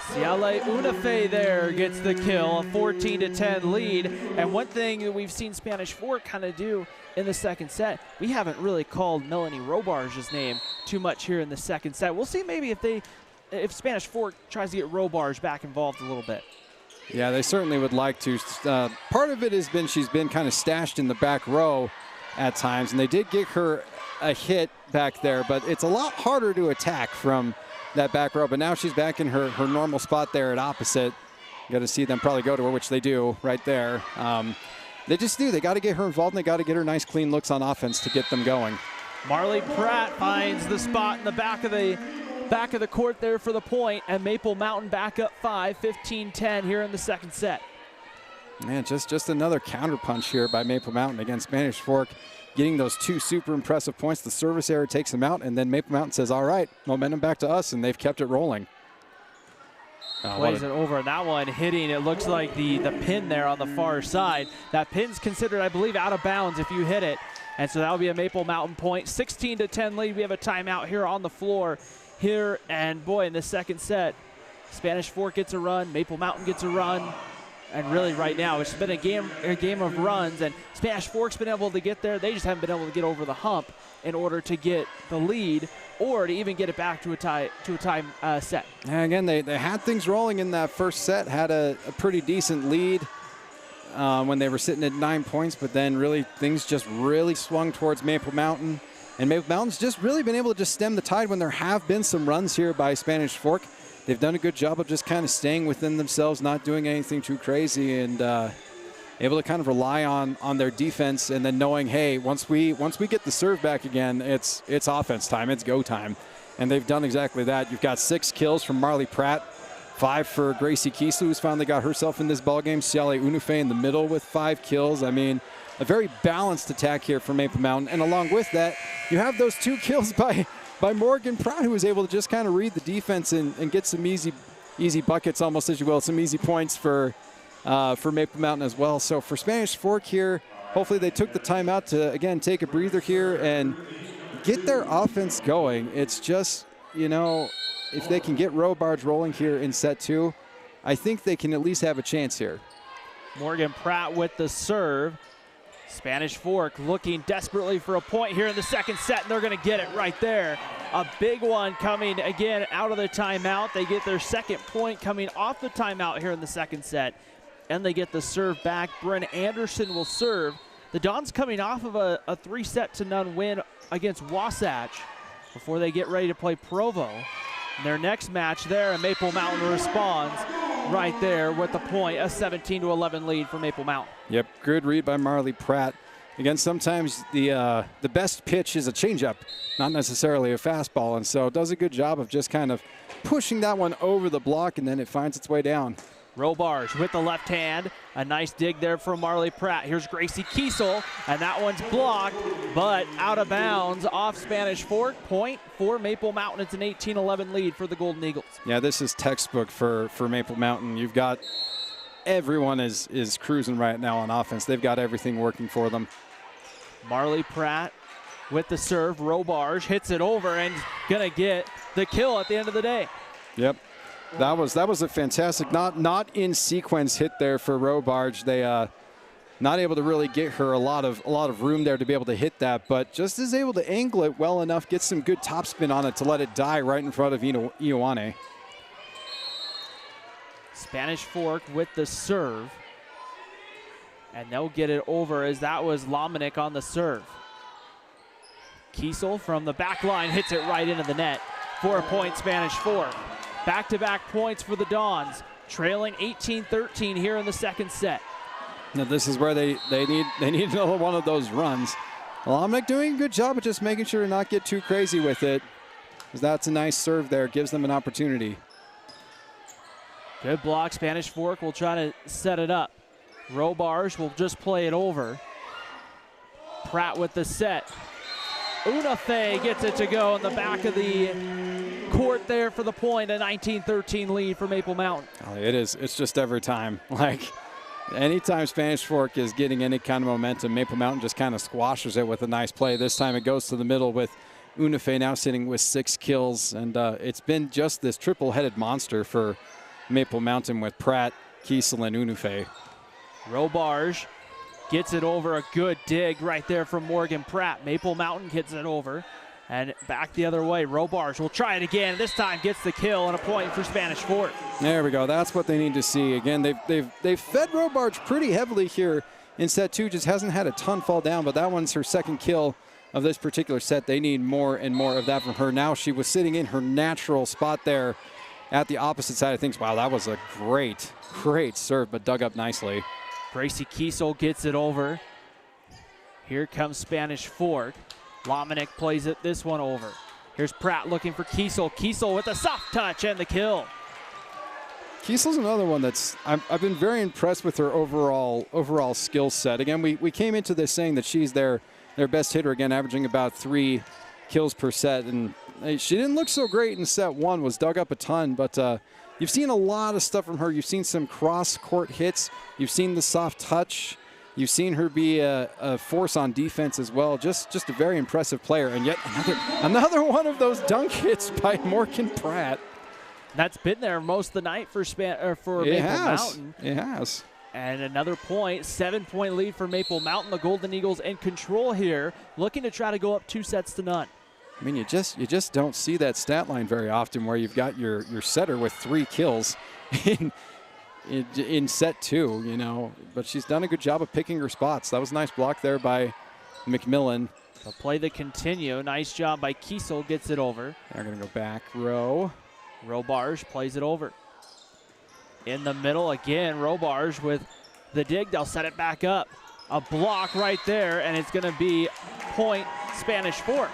Ciale Unafe there gets the kill, a 14-10 lead. And one thing that we've seen Spanish Fork kind of do in the second set, we haven't really called Melanie Robarge's name too much here in the second set. We'll see maybe if Spanish Fork tries to get Robarge back involved a little bit. Yeah, they certainly would like to. Part of it has been she's been kind of stashed in the back row at times, and they did get her a hit back there, but it's a lot harder to attack from that back row. But now she's back in her normal spot there at opposite. You got to see them probably go to her, which they do right there. They just do. They got to get her involved, and they got to get her nice, clean looks on offense to get them going. Marley Pratt finds the spot in the back of the court there for the point, and Maple Mountain back up 5, 15-10 here in the second set. Man, just another counter punch here by Maple Mountain against Spanish Fork, getting those 2 super impressive points. The service error takes them out, and then Maple Mountain says, all right, momentum back to us, and they've kept it rolling. Plays it over, and that one hitting, it looks like the pin there on the far side. That pin's considered, I believe, out of bounds if you hit it, and so that'll be a Maple Mountain point. 16-10 lead. We have a timeout here on the floor here, and boy, in the second set, Spanish Fork gets a run, Maple Mountain gets a run. And really right now, it's been a game of runs, and Spanish Fork's been able to get there. They just haven't been able to get over the hump in order to get the lead or to even get it back to a tie set. And again, they had things rolling in that first set, had a pretty decent lead when they were sitting at 9 points, but then really things just really swung towards Maple Mountain. And Maple Mountain's just really been able to just stem the tide when there have been some runs here by Spanish Fork. They've done a good job of just kind of staying within themselves, not doing anything too crazy, and able to kind of rely on their defense, and then knowing, hey, once we get the serve back again, it's offense time, it's go time. And they've done exactly that. You've got 6 kills from Marley Pratt, 5 for Gracie Kiesel, who's finally got herself in this ballgame. Ciale Unafe in the middle with 5 kills. I mean, a very balanced attack here for Maple Mountain. And along with that, you have those 2 kills by Morgan Pratt, who was able to just kind of read the defense and get some easy buckets, almost as you will, some easy points for Maple Mountain as well. So for Spanish Fork here, hopefully they took the time out to, again, take a breather here and get their offense going. It's just, you know, if they can get Robarge rolling here in set 2, I think they can at least have a chance here. Morgan Pratt with the serve. Spanish Fork looking desperately for a point here in the second set, and they're going to get it right there. A big one coming again out of the timeout. They get their second point coming off the timeout here in the second set, and they get the serve back. Bryn Anderson will serve. The Dons coming off of a 3-0 win against Wasatch before they get ready to play Provo. In their next match there, and Maple Mountain responds right there with the point, a 17-11 lead for Maple Mountain. Yep, good read by Marley Pratt. Again, sometimes the best pitch is a changeup, not necessarily a fastball, and so does a good job of just kind of pushing that one over the block, and then it finds its way down. Robarge with the left hand. A nice dig there from Marley Pratt. Here's Gracie Kiesel, and that one's blocked, but out of bounds off Spanish Fork. Point for Maple Mountain. It's an 18-11 lead for the Golden Eagles. Yeah, this is textbook for Maple Mountain. You've got everyone is cruising right now on offense. They've got everything working for them. Marley Pratt with the serve. Robarge hits it over and gonna get the kill at the end of the day. Yep. That was a fantastic, not in sequence hit there for Robarge. They not able to really get her a lot of room there to be able to hit that, but just is able to angle it well enough, get some good topspin on it to let it die right in front of Ioane. Spanish Fork with the serve, and they'll get it over as that was Lomenick on the serve. Kiesel from the back line hits it right into the net. 4-point Spanish Fork. Back-to-back points for the Dons, trailing 18-13 here in the second set. Now this is where they need another one of those runs. Lomenick doing a good job of just making sure to not get too crazy with it, because that's a nice serve there, gives them an opportunity. Good block. Spanish Fork will try to set it up. Robarge will just play it over. Pratt with the set. Unafe gets it to go in the back of the court there for the point. A 19-13 lead for Maple Mountain. Oh, it is. It's just every time. Like, anytime Spanish Fork is getting any kind of momentum, Maple Mountain just kind of squashes it with a nice play. This time it goes to the middle with Unafe now sitting with 6 kills. And it's been just this triple-headed monster for Maple Mountain with Pratt, Kiesel, and Unafe. Robarge gets it over. A good dig right there from Morgan Pratt. Maple Mountain gets it over. And back the other way, Robarge will try it again. This time gets the kill and a point for Spanish Fork. There we go. That's what they need to see. Again, they've fed Robarge pretty heavily here in set 2. Just hasn't had a ton fall down, but that one's her second kill of this particular set. They need more and more of that from her. Now she was sitting in her natural spot there at the opposite side of things. Wow, that was a great serve, but dug up nicely. Gracie Kiesel gets it over. Here comes Spanish Fork. Lomenick plays it this one over. Here's Pratt looking for Kiesel. Kiesel with a soft touch and the kill. Kiesel's another one that's I've been very impressed with her overall skill set. Again, we came into this saying that she's their best hitter, again, averaging about 3 kills per set. And she didn't look so great in set 1, was dug up a ton, but you've seen a lot of stuff from her. You've seen some cross-court hits. You've seen the soft touch. You've seen her be a force on defense as well. Just a very impressive player. And yet another one of those dunk hits by Morgan Pratt. That's been there most of the night for Maple Mountain. It has. And another point, 7-point lead for Maple Mountain. The Golden Eagles in control here, looking to try to go up 2-0. I mean, you just don't see that stat line very often where you've got your setter with 3 kills in set 2, you know. But she's done a good job of picking her spots. That was a nice block there by McMillan. They'll play the continue. Nice job by Kiesel, gets it over. They're going to go back row. Robarge plays it over. In the middle again, Robarge with the dig. They'll set it back up. A block right there, and it's going to be point Spanish Fork.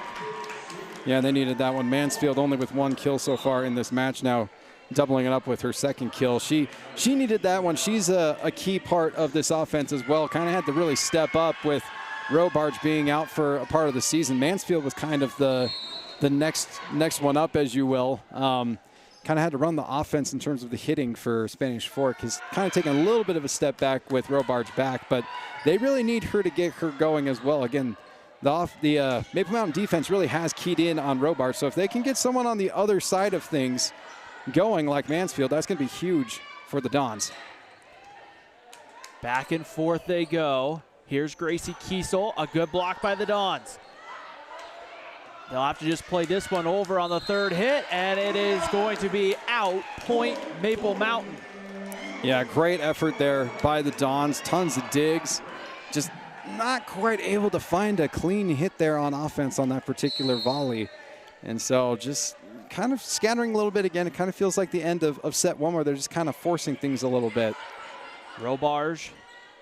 Yeah, they needed that one. Mansfield only with 1 kill so far in this match, now doubling it up with her second kill. She needed that one. She's a key part of this offense as well. Kind of had to really step up with Robarge being out for a part of the season. Mansfield was kind of the next one up, as you will. kind of had to run the offense in terms of the hitting for Spanish Fork. Has kind of taken a little bit of a step back with Robarge back, but they really need her to get her going as well. Again, the Maple Mountain defense really has keyed in on Robarge, so if they can get someone on the other side of things going like Mansfield, that's going to be huge for the Dons. Back and forth they go. Here's Gracie Kiesel, a good block by the Dons. They'll have to just play this one over on the third hit, and it is going to be out, point Maple Mountain. Yeah, great effort there by the Dons. Tons of digs. Just not quite able to find a clean hit there on offense on that particular volley. And so just kind of scattering a little bit again. It kind of feels like the end of set one where they're just kind of forcing things a little bit. Robarge,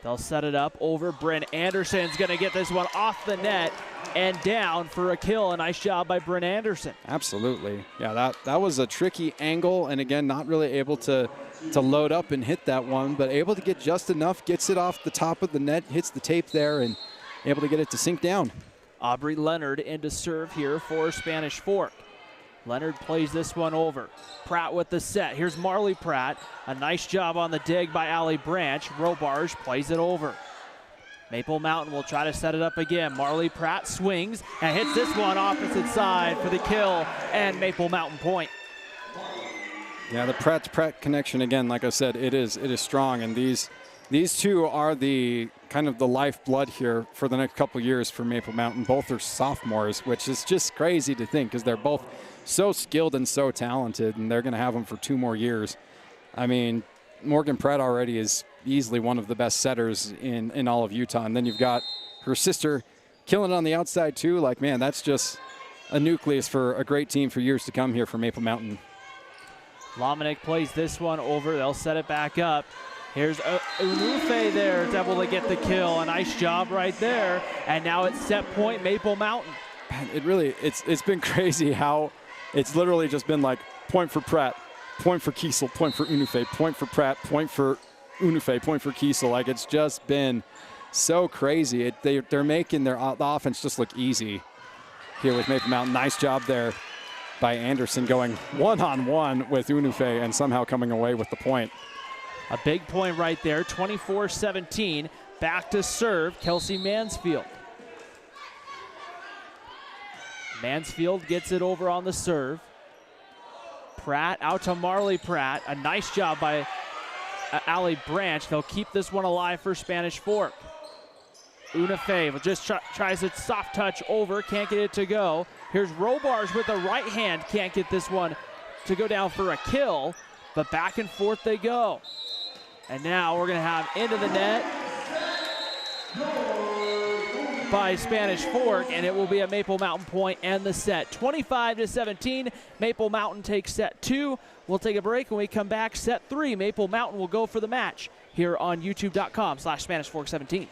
they'll set it up over. Bryn Anderson's going to get this one off the net and down for a kill. A nice job by Bryn Anderson. Absolutely. Yeah, that was a tricky angle, and again, not really able to load up and hit that one, but able to get just enough, gets it off the top of the net, hits the tape there, and able to get it to sink down. Aubrey Leonard into serve here for Spanish Fork. Leonard plays this one over. Pratt with the set. Here's Marley Pratt. A nice job on the dig by Allie Branch. Robarge plays it over. Maple Mountain will try to set it up again. Marley Pratt swings and hits this one opposite side for the kill, and Maple Mountain point. Yeah, the Pratt-to-Pratt connection, again, like I said, it is strong, and these two are the kind of the lifeblood here for the next couple years for Maple Mountain. Both are sophomores, which is just crazy to think because they're both so skilled and so talented, and they're going to have them for 2 more years. I mean, Morgan Pratt already is easily one of the best setters in all of Utah, and then you've got her sister killing it on the outside too. Like, man, that's just a nucleus for a great team for years to come here for Maple Mountain. Lominick plays this one over. They'll set it back up. Here's Unufe there. It's able to get the kill. A nice job right there. And now it's set point Maple Mountain. It's been crazy how it's literally just been like point for Pratt, point for Kiesel, point for Unufe, point for Pratt, point for Unufe, point for Kiesel. Like, it's just been so crazy. They're making the offense just look easy here with Maple Mountain. Nice job there by Anderson going one-on-one with Unufe and somehow coming away with the point. A big point right there, 24-17. Back to serve, Kelsey Mansfield. Mansfield gets it over on the serve. Pratt out to Marley Pratt. A nice job by Allie Branch. They'll keep this one alive for Spanish Fork. Unufe just tries a soft touch over, can't get it to go. Here's Robarge with the right hand, can't get this one to go down for a kill, but back and forth they go. And now we're going to have into the net by Spanish Fork, and it will be a Maple Mountain point and the set. 25-17, Maple Mountain takes set 2. We'll take a break. When we come back, set 3, Maple Mountain will go for the match here on youtube.com/SpanishFork17.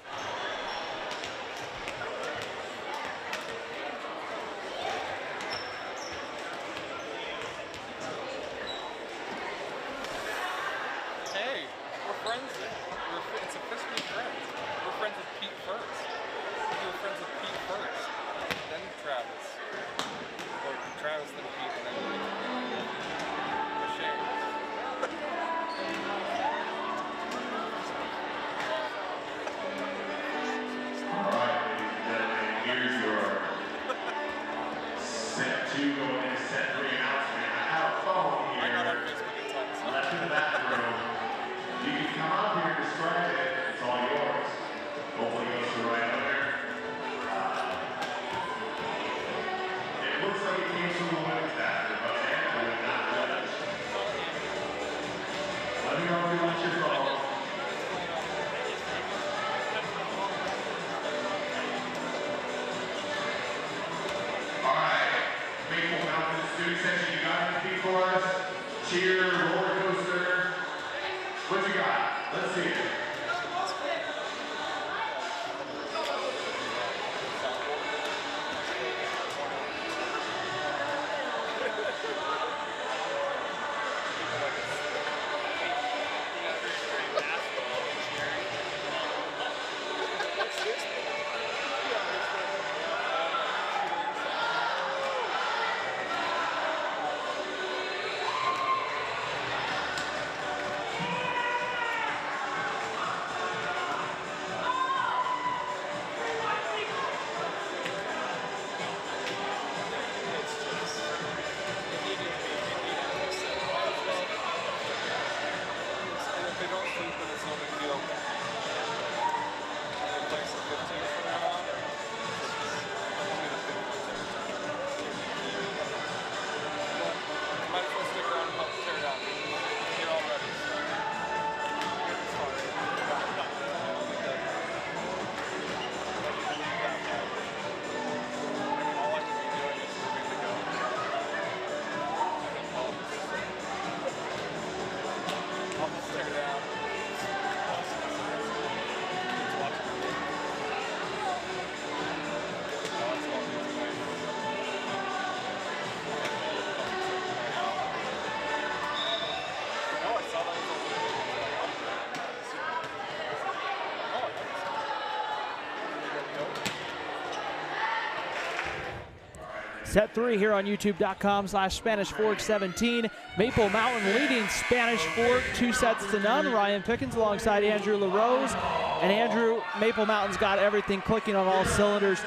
Set 3 here on youtube.com/SpanishFork17. Maple Mountain leading Spanish Fork 2-0. Ryan Pickens alongside Andrew LaRose. And Andrew, Maple Mountain's got everything clicking on all cylinders.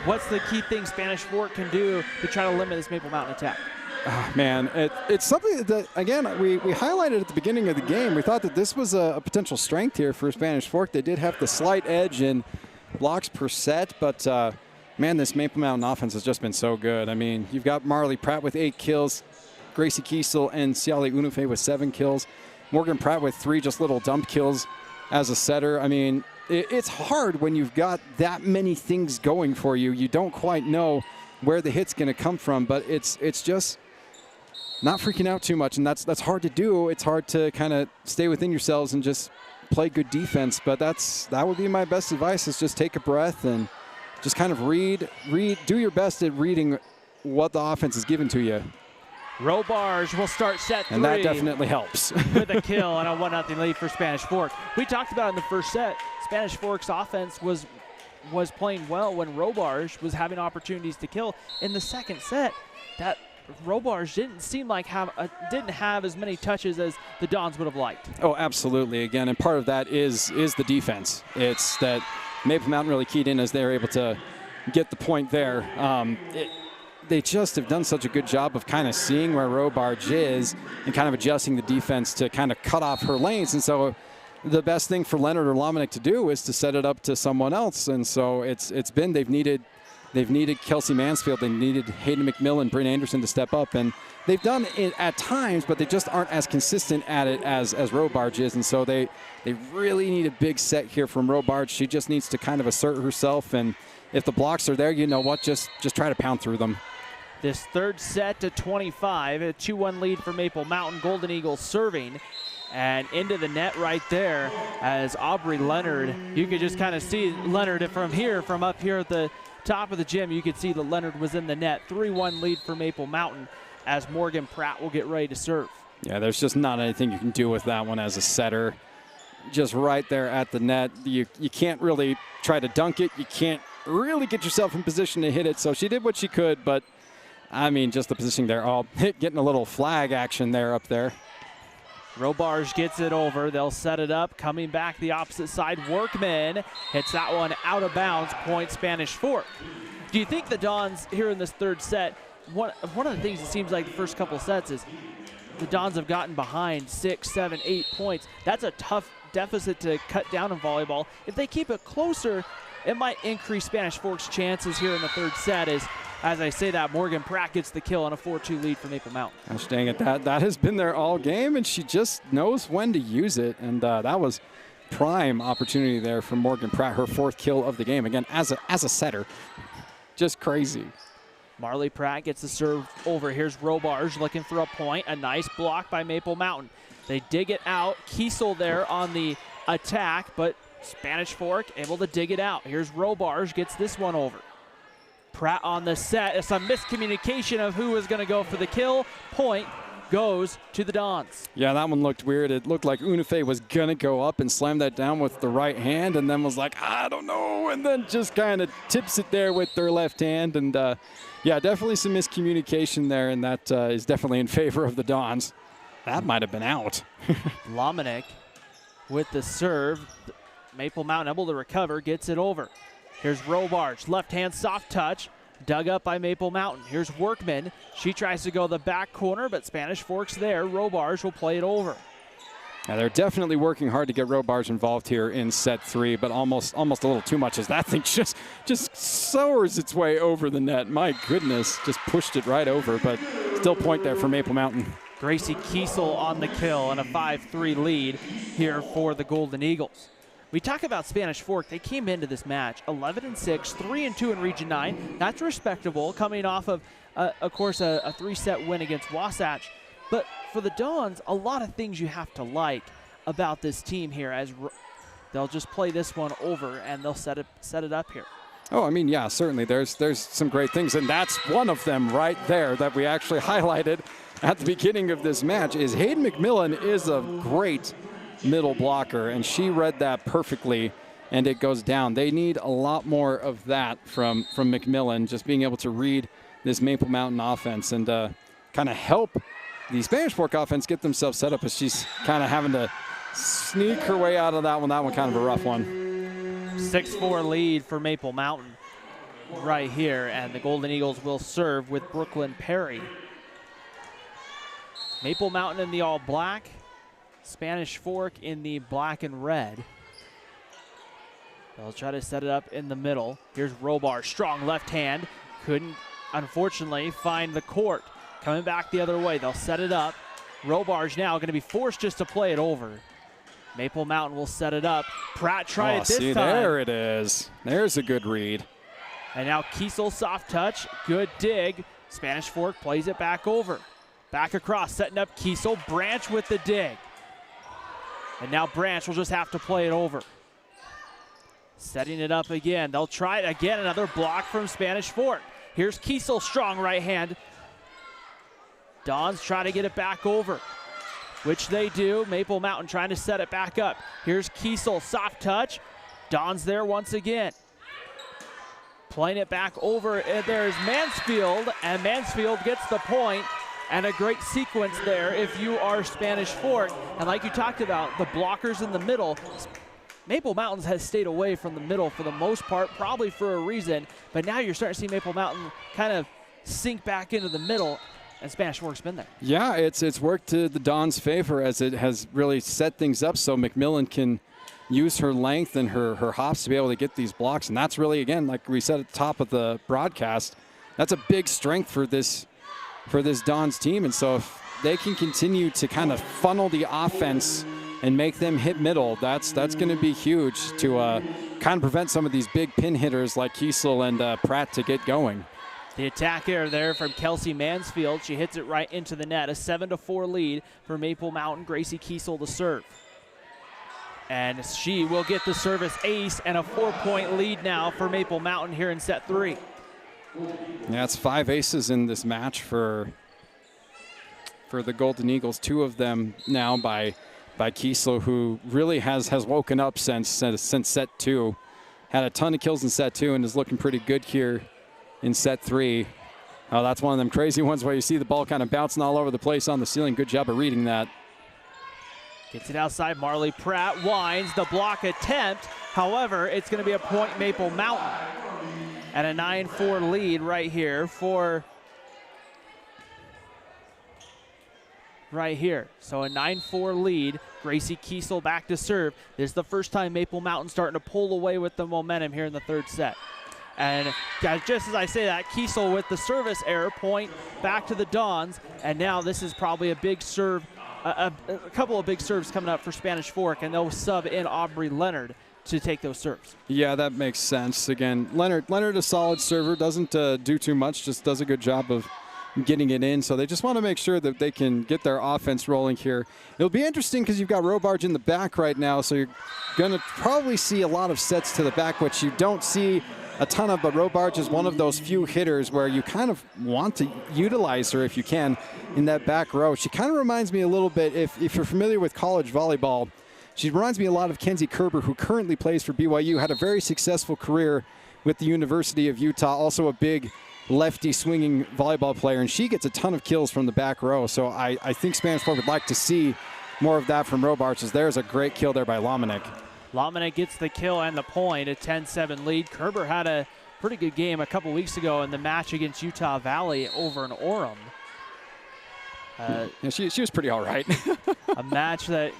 What's the key thing Spanish Fork can do to try to limit this Maple Mountain attack? Oh, man, it's something that, again, we highlighted at the beginning of the game. We thought that this was a potential strength here for Spanish Fork. They did have the slight edge in blocks per set, but man, this Maple Mountain offense has just been so good. I mean, you've got Marley Pratt with 8 kills, Gracie Kiesel and Siale Unufe with 7 kills, Morgan Pratt with 3 just little dump kills as a setter. I mean, it's hard when you've got that many things going for you. You don't quite know where the hit's going to come from, but it's just not freaking out too much, and that's hard to do. It's hard to kind of stay within yourselves and just play good defense, but that would be my best advice, is just take a breath and just kind of read, do your best at reading what the offense is given to you. Robarge will start set 3. And that definitely helps. With a kill and a 1-0 lead for Spanish Fork. We talked about in the first set, Spanish Fork's offense was playing well when Robarge was having opportunities to kill. In the second set, that Robarge didn't seem like didn't have as many touches as the Dons would have liked. Oh, absolutely. Again, and part of that is the defense. It's that Maple Mountain really keyed in as they were able to get the point there. They just have done such a good job of kind of seeing where Robarge is and kind of adjusting the defense to kind of cut off her lanes. And so the best thing for Leonard or Lomenick to do is to set it up to someone else. And so it's been they've needed Kelsey Mansfield, they needed Hayden McMillan, Bryn Anderson to step up, and they've done it at times, but they just aren't as consistent at it as Robarge is. And so they really need a big set here from Robarge. She just needs to kind of assert herself, and if the blocks are there, you know what, just try to pound through them. This third set to 25, a 2-1 lead for Maple Mountain. Golden Eagles serving and into the net right there as Aubrey Leonard. You could just kind of see Leonard from up here at the top of the gym. You could see that Leonard was in the net. 3-1 lead for Maple Mountain as Morgan Pratt will get ready to serve. Yeah, there's just not anything you can do with that one as a setter. Just right there at the net. You can't really try to dunk it. You can't really get yourself in position to hit it. So she did what she could, but I mean, just the positioning there, getting a little flag action there up there. Robarge gets it over. They'll set it up. Coming back the opposite side, Workman hits that one out of bounds. Point Spanish Fork. Do you think the Dons here in this third set, one of the things it seems like the first couple sets is the Dons have gotten behind 6, 7, 8 points. That's a tough deficit to cut down in volleyball. If they keep it closer, it might increase Spanish Fork's chances here in the third set. As I say that, Morgan Pratt gets the kill on a 4-2 lead for Maple Mountain. Gosh dang it, that has been there all game, and she just knows when to use it. And that was prime opportunity there for Morgan Pratt, her 4th kill of the game. Again, as a setter, just crazy. Marley Pratt gets the serve over. Here's Robarge looking for a point. A nice block by Maple Mountain. They dig it out. Kiesel there on the attack, but Spanish Fork able to dig it out. Here's Robarge, gets this one over. Pratt on the set. It's a miscommunication of who was going to go for the kill. Point goes to the Dons. Yeah, that one looked weird. It looked like Unufe was going to go up and slam that down with the right hand, and then was like, I don't know, and then just kind of tips it there with their left hand. And yeah, definitely some miscommunication there, and that is definitely in favor of the Dons. That might have been out. Lomenick with the serve. Maple Mountain able to recover, gets it over. Here's Robarge, left hand soft touch, dug up by Maple Mountain. Here's Workman. She tries to go the back corner, but Spanish Fork's there. Robarge will play it over. Yeah, they're definitely working hard to get Robarge involved here in set 3, but almost a little too much as that thing just soars its way over the net. My goodness, just pushed it right over, but still point there for Maple Mountain. Gracie Kiesel on the kill and a 5-3 lead here for the Golden Eagles. We talk about Spanish Fork. They came into this match 11-6, 3-2 in Region 9. That's respectable, coming off of, course, a 3-set win against Wasatch. But for the Dons, a lot of things you have to like about this team here, as they'll just play this one over and they'll set it up here. Oh, I mean, yeah, certainly. There's some great things, and that's one of them right there that we actually highlighted at the beginning of this match. Is Hayden McMillan is a great middle blocker, and she read that perfectly, and it goes down. They need a lot more of that from McMillan, just being able to read this Maple Mountain offense and kind of help the Spanish Fork offense get themselves set up as she's kind of having to sneak her way out of that one. That one kind of a rough one. 6-4 lead for Maple Mountain right here, and the Golden Eagles will serve with Brooklyn Perry. Maple Mountain in the all black, Spanish Fork in the black and red. They'll try to set it up in the middle. Here's Robar, strong left hand. Couldn't, unfortunately, find the court. Coming back the other way, they'll set it up. Robar's now going to be forced just to play it over. Maple Mountain will set it up. Pratt tried it this time. There it is. There's a good read. And now Kiesel, soft touch, good dig. Spanish Fork plays it back over. Back across, setting up Kiesel. Branch with the dig. And now Branch will just have to play it over. Setting it up again. They'll try it again. Another block from Spanish Fork. Here's Kiesel, strong right hand. Dons try to get it back over, which they do. Maple Mountain trying to set it back up. Here's Kiesel, soft touch. Dons there once again. Playing it back over. There's Mansfield, and Mansfield gets the point. And a great sequence there if you are Spanish Fork. And like you talked about, the blockers in the middle, Maple Mountains has stayed away from the middle for the most part, probably for a reason. But now you're starting to see Maple Mountain kind of sink back into the middle, and Spanish Fork's been there. Yeah, it's worked to the Dons' favor as it has really set things up so McMillan can use her length and her hops to be able to get these blocks. And that's really, again, like we said at the top of the broadcast, that's a big strength for this Dons team. And so if they can continue to kind of funnel the offense and make them hit middle, that's going to be huge to kind of prevent some of these big pin hitters like Kiesel and Pratt to get going. The attack error there from Kelsey Mansfield. She hits it right into the net. A 7-4 lead for Maple Mountain. Gracie Kiesel to serve. And she will get the service ace, and a 4-point lead now for Maple Mountain here in set 3. Yeah, it's 5 aces in this match for the Golden Eagles. 2 of them now by Kiesel, who really has woken up since set 2. Had a ton of kills in set 2 and is looking pretty good here in set 3. Oh, that's one of them crazy ones where you see the ball kind of bouncing all over the place on the ceiling. Good job of reading that. Gets it outside. Marley Pratt winds the block attempt. However, it's going to be a point Maple Mountain. And a 9-4 lead right here for So a 9-4 lead. Gracie Kiesel back to serve. This is the first time Maple Mountain starting to pull away with the momentum here in the third set. And just as I say that, Kiesel with the service error, point back to the Dons. And now this is probably a big serve, a couple of big serves coming up for Spanish Fork, and they'll sub in Aubrey Leonard to take those serves. Yeah, that makes sense. Again, Leonard a solid server, doesn't do too much, just does a good job of getting it in. So they just want to make sure that they can get their offense rolling here. It'll be interesting because you've got Robarge in the back right now, so you're going to probably see a lot of sets to the back, which you don't see a ton of, but Robarge is one of those few hitters where you kind of want to utilize her if you can in that back row. She kind of reminds me a little bit, if you're familiar with college volleyball, she reminds me a lot of Kenzie Kerber, who currently plays for BYU, had a very successful career with the University of Utah, also a big lefty swinging volleyball player, and she gets a ton of kills from the back row. So I think Spanish Fork would like to see more of that from Robarge, as there's a great kill there by Lomenick. Lomenick gets the kill and the point, a 10-7 lead. Kerber had a pretty good game a couple weeks ago in the match against Utah Valley over in Orem. Yeah, she was pretty all right. a match that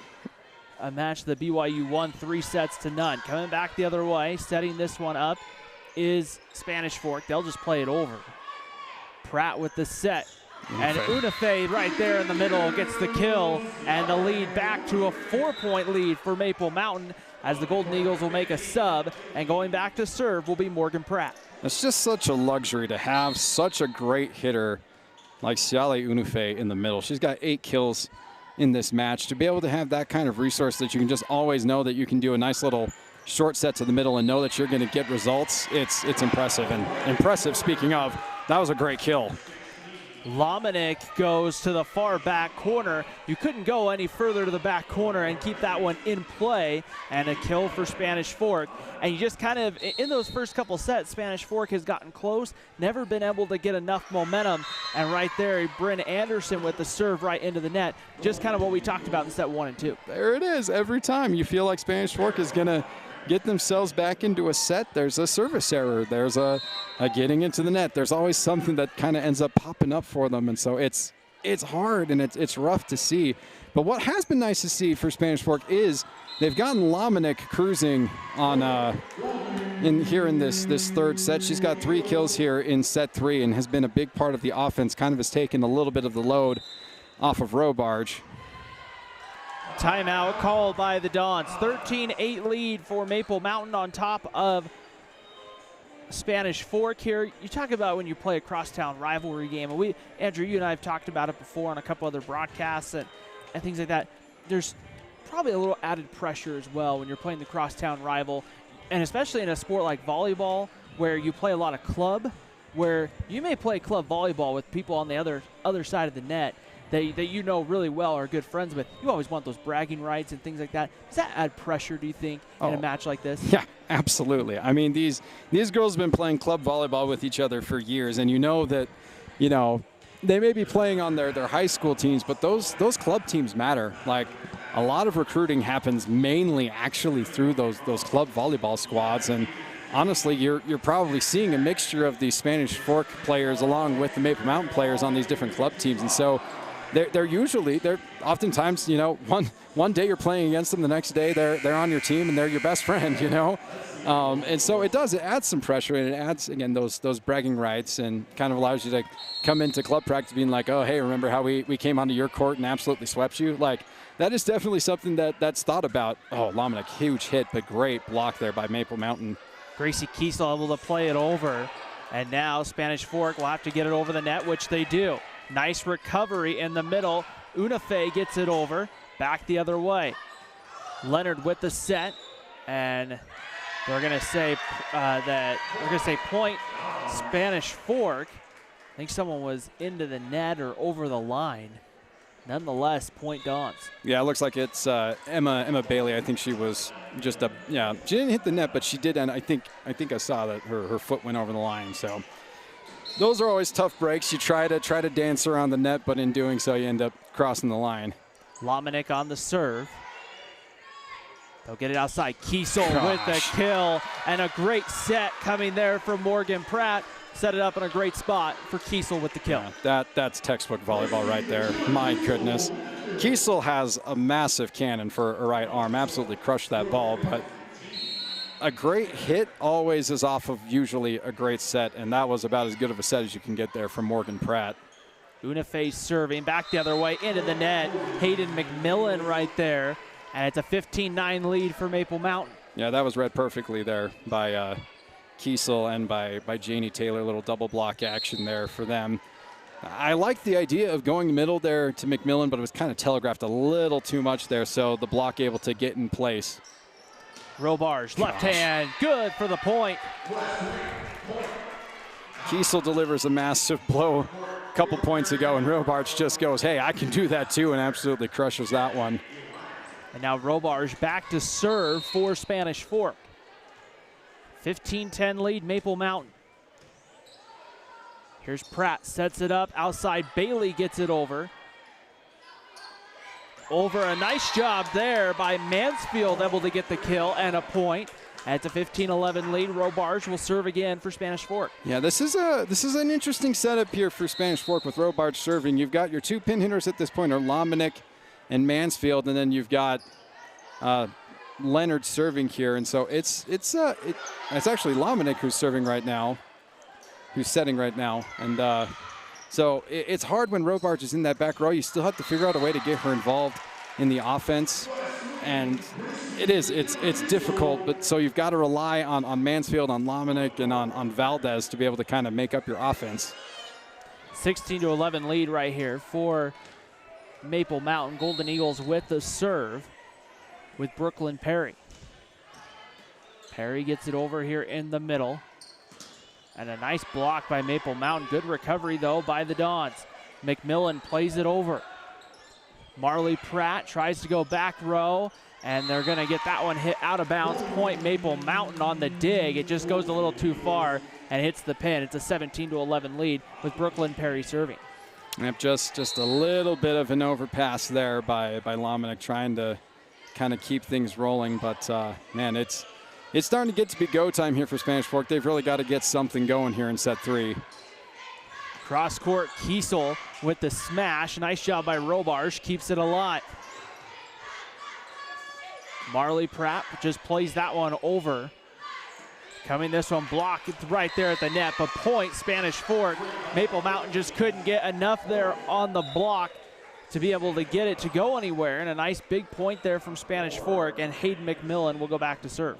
BYU won 3-0. Coming back the other way, setting this one up is Spanish Fork. They'll just play it over. Pratt with the set. And Unafe right there in the middle gets the kill, and the lead back to a 4-point lead for Maple Mountain, as the Golden Eagles will make a sub, and going back to serve will be Morgan Pratt. It's just such a luxury to have such a great hitter like Siale Unafe in the middle. She's got 8 kills in this match. To be able to have that kind of resource that you can just always know that you can do a nice little short set to the middle and know that you're going to get results, it's impressive. And impressive, speaking of, that was a great kill. Lomenick goes to the far back corner. You couldn't go any further to the back corner and keep that one in play, and a kill for Spanish Fork. And you just kind of, in those first couple sets, Spanish Fork has gotten close, never been able to get enough momentum. And right there, Bryn Anderson with the serve right into the net. Just kind of what we talked about in set 1 and 2. There it is. Every time you feel like Spanish Fork is going to get themselves back into a set, there's a service error, there's a getting into the net. There's always something that kind of ends up popping up for them, and so it's hard and it's rough to see. But what has been nice to see for Spanish Fork is they've gotten Lomenick cruising on in this third set. She's got 3 kills here in set 3 and has been a big part of the offense. Kind of has taken a little bit of the load off of Robarge. Timeout called by the Dons. 13-8 lead for Maple Mountain on top of Spanish Fork here. You talk about when you play a crosstown rivalry game, and Andrew, you and I have talked about it before on a couple other broadcasts and things like that. There's probably a little added pressure as well when you're playing the crosstown rival, and especially in a sport like volleyball where you play a lot of club, where you may play club volleyball with people on the other side of the net that you know really well, are good friends with. You always want those bragging rights and things like that. Does that add pressure, do you think, in a match like this? Yeah, absolutely. I mean, these girls have been playing club volleyball with each other for years, and you know that, they may be playing on their high school teams, but those club teams matter. Like, a lot of recruiting happens mainly actually through those club volleyball squads, and honestly, you're probably seeing a mixture of the Spanish Fork players along with the Maple Mountain players on these different club teams, and so they're oftentimes, one day you're playing against them, the next day they're on your team and they're your best friend, and so it adds some pressure, and it adds, again, those bragging rights, and kind of allows you to come into club practice being like, oh, hey, remember how we came onto your court and absolutely swept you? Like, that is definitely something that's thought about. Oh, Lomenick, huge hit, but great block there by Maple Mountain. Gracie Kiesel able to play it over, and now Spanish Fork will have to get it over the net, which they do. Nice recovery in the middle. Unifei gets it over, back the other way. Leonard with the set, and they're going to say point Spanish Fork. I think someone was into the net or over the line. Nonetheless, point Dons. Yeah, it looks like it's Emma Bailey. I think she was just she didn't hit the net, but she did, and I think I saw that her foot went over the line. So those are always tough breaks. You try to dance around the net, but in doing so, you end up crossing the line. Lomenick on the serve. They'll get it outside. Kiesel with the kill, and a great set coming there from Morgan Pratt. Set it up in a great spot for Kiesel with the kill. Yeah, that's textbook volleyball right there. My goodness. Kiesel has a massive cannon for a right arm. Absolutely crushed that ball, but a great hit always is off of usually a great set, and that was about as good of a set as you can get there from Morgan Pratt. Unifei serving back the other way into the net. Hayden McMillan right there, and it's a 15-9 lead for Maple Mountain. Yeah, that was read perfectly there by Kiesel and by Janie Taylor. Little double block action there for them. I like the idea of going middle there to McMillan, but it was kind of telegraphed a little too much there, so the block able to get in place. Robarge, left hand, good for the point. Kiesel delivers a massive blow a couple points ago, and Robarge just goes, hey, I can do that too, and absolutely crushes that one. And now Robarge back to serve for Spanish Fork. 15-10 lead, Maple Mountain. Here's Pratt, sets it up outside. Bailey gets it over. A nice job there by Mansfield, able to get the kill and a point. And it's a 15-11 lead. Robarge will serve again for Spanish Fork. Yeah, this is an interesting setup here for Spanish Fork with Robarge serving. You've got your 2 pin hitters at this point are Lomenick and Mansfield, and then you've got Leonard serving here, and so it's actually Lomenick who's serving right now, who's setting right now, and so it's hard when Robarge is in that back row. You still have to figure out a way to get her involved in the offense, and it's difficult, but so you've got to rely on Mansfield, on Lomenick, and on Valdez to be able to kind of make up your offense. 16-11 lead right here for Maple Mountain. Golden Eagles with the serve with Brooklyn Perry. Perry gets it over here in the middle. And a nice block by Maple Mountain. Good recovery, though, by the Dons. McMillan plays it over. Marley Pratt tries to go back row, and they're going to get that one hit out of bounds. Point Maple Mountain on the dig. It just goes a little too far and hits the pin. It's a 17-11 lead with Brooklyn Perry serving. Yep, just a little bit of an overpass there by Lominick, trying to kind of keep things rolling. But, man, it's starting to get to be go time here for Spanish Fork. They've really got to get something going here in set 3. Cross court, Kiesel with the smash. Nice job by Robarge, keeps it alive. Marley Pratt just plays that one over. Coming this one blocked right there at the net, but point Spanish Fork. Maple Mountain just couldn't get enough there on the block to be able to get it to go anywhere. And a nice big point there from Spanish Fork, and Hayden McMillan will go back to serve.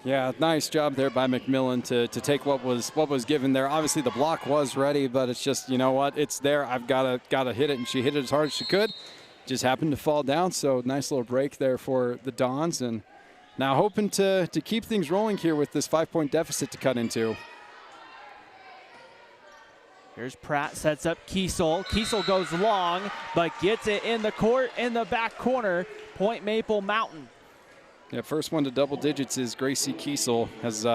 Yeah, nice job there by McMillan to take what was given there. Obviously the block was ready, but it's just, you know what, it's there. I've got to hit it, and she hit it as hard as she could. Just happened to fall down, so nice little break there for the Dons, and now hoping to keep things rolling here with this 5-point deficit to cut into. Here's Pratt, sets up Kiesel. Kiesel goes long, but gets it in the court in the back corner. Point Maple Mountain. Yeah, first one to double digits is Gracie Kiesel. Has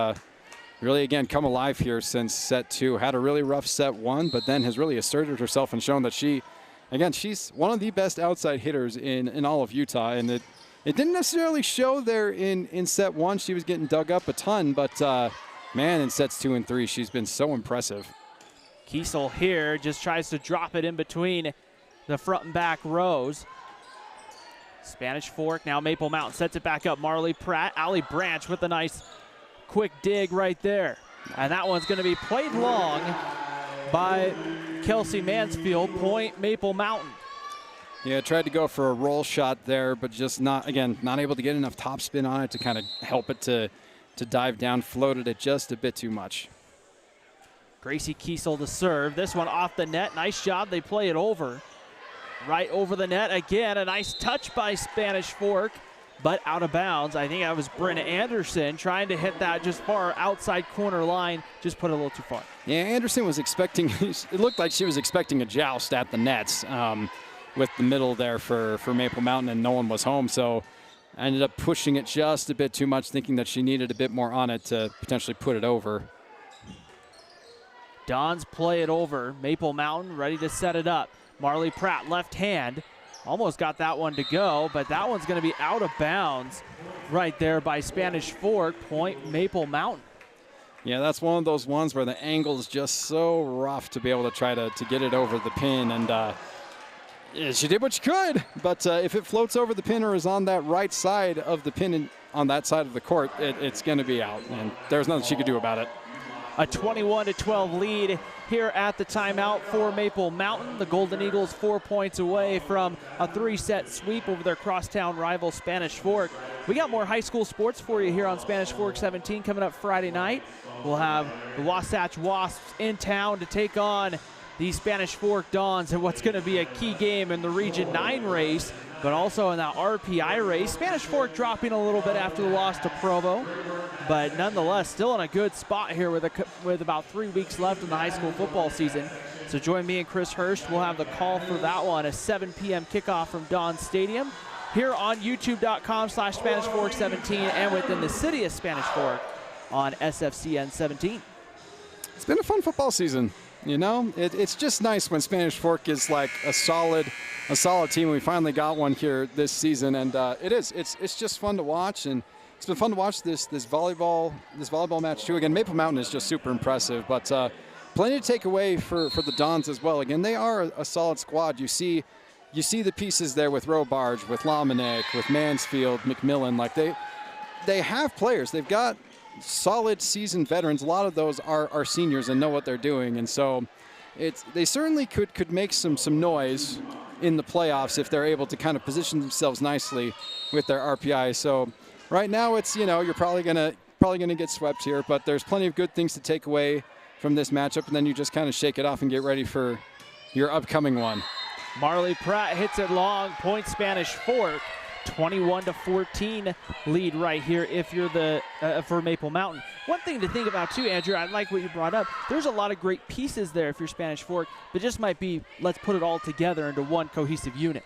really, again, come alive here since set 2. Had a really rough set 1, but then has really asserted herself and shown that she's one of the best outside hitters in all of Utah. And it didn't necessarily show there in set 1. She was getting dug up a ton, but man, in sets 2 and 3, she's been so impressive. Kiesel here just tries to drop it in between the front and back rows. Spanish Fork, now Maple Mountain sets it back up. Marley Pratt, Allie Branch with a nice quick dig right there. And that one's going to be played long by Kelsey Mansfield. Point Maple Mountain. Yeah, tried to go for a roll shot there, but just not able to get enough topspin on it to kind of help it to dive down. Floated it just a bit too much. Gracie Kiesel to serve. This one off the net. Nice job. They play it over. Right over the net again. A nice touch by Spanish Fork, but out of bounds. I think that was Brenna Anderson trying to hit that just far outside corner line. Just put it a little too far. Yeah, Anderson was expecting, it looked like she was expecting a joust at the nets with the middle there for Maple Mountain, and no one was home. So I ended up pushing it just a bit too much, thinking that she needed a bit more on it to potentially put it over. Dons play it over. Maple Mountain ready to set it up. Marley Pratt, left hand, almost got that one to go, but that one's going to be out of bounds right there by Spanish Fork. Point Maple Mountain. Yeah, that's one of those ones where the angle is just so rough to be able to try to get it over the pin, and yeah, she did what she could, but if it floats over the pin or is on that right side of the pin on that side of the court, it's going to be out, and there's nothing she could do about it. A 21-12 lead here at the timeout for Maple Mountain. The Golden Eagles 4 points away from a 3-set sweep over their crosstown rival Spanish Fork. We got more high school sports for you here on Spanish Fork 17 coming up Friday night. We'll have the Wasatch Wasps in town to take on the Spanish Fork Dons in what's going to be a key game in the Region 9 race, but also in that RPI race. Spanish Fork dropping a little bit after the loss to Provo, but nonetheless still in a good spot here with about 3 weeks left in the high school football season. So join me and Chris Hurst. We'll have the call for that one, a 7 p.m. kickoff from Don Stadium here on youtube.com/Spanish Fork 17 and within the city of Spanish Fork on SFCN 17. It's been a fun football season. You know, it's just nice when Spanish Fork is like a solid team. We finally got one here this season, and it's just fun to watch, and it's been fun to watch this volleyball match too. Again, Maple Mountain is just super impressive, but plenty to take away for the Dons as well. Again, they are a solid squad. You see the pieces there with Robarge, with Lominick, with Mansfield, McMillan. Like they have players. They've got solid seasoned veterans. A lot of those are seniors and know what they're doing, and so they certainly could make some noise in the playoffs if they're able to kind of position themselves nicely with their RPI. So right now it's, you know, you're probably gonna get swept here, but there's plenty of good things to take away from this matchup, and then you just kind of shake it off and get ready for your upcoming one. Marley Pratt hits it long, point Spanish Fork. 21-14 lead right here if you're the for Maple Mountain. One thing to think about too, Andrew, I like what you brought up. There's a lot of great pieces there if you're Spanish Fork, but just might be, let's put it all together into one cohesive unit.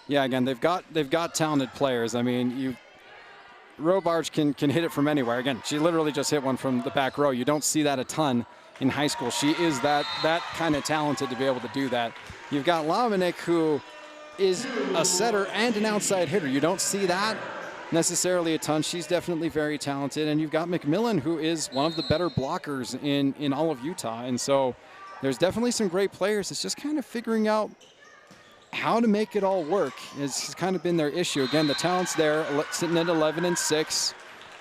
Yeah, again, they've got talented players. I mean, Robarge can hit it from anywhere. Again, she literally just hit one from the back row. You don't see that a ton in high school. She is that kind of talented to be able to do that. You've got Lamanik, who is a setter and an outside hitter. You don't see that necessarily a ton. She's definitely very talented. And you've got McMillan, who is one of the better blockers in all of Utah. And so there's definitely some great players. It's just kind of figuring out how to make it all work has kind of been their issue. Again, the talent's there, sitting at 11-6.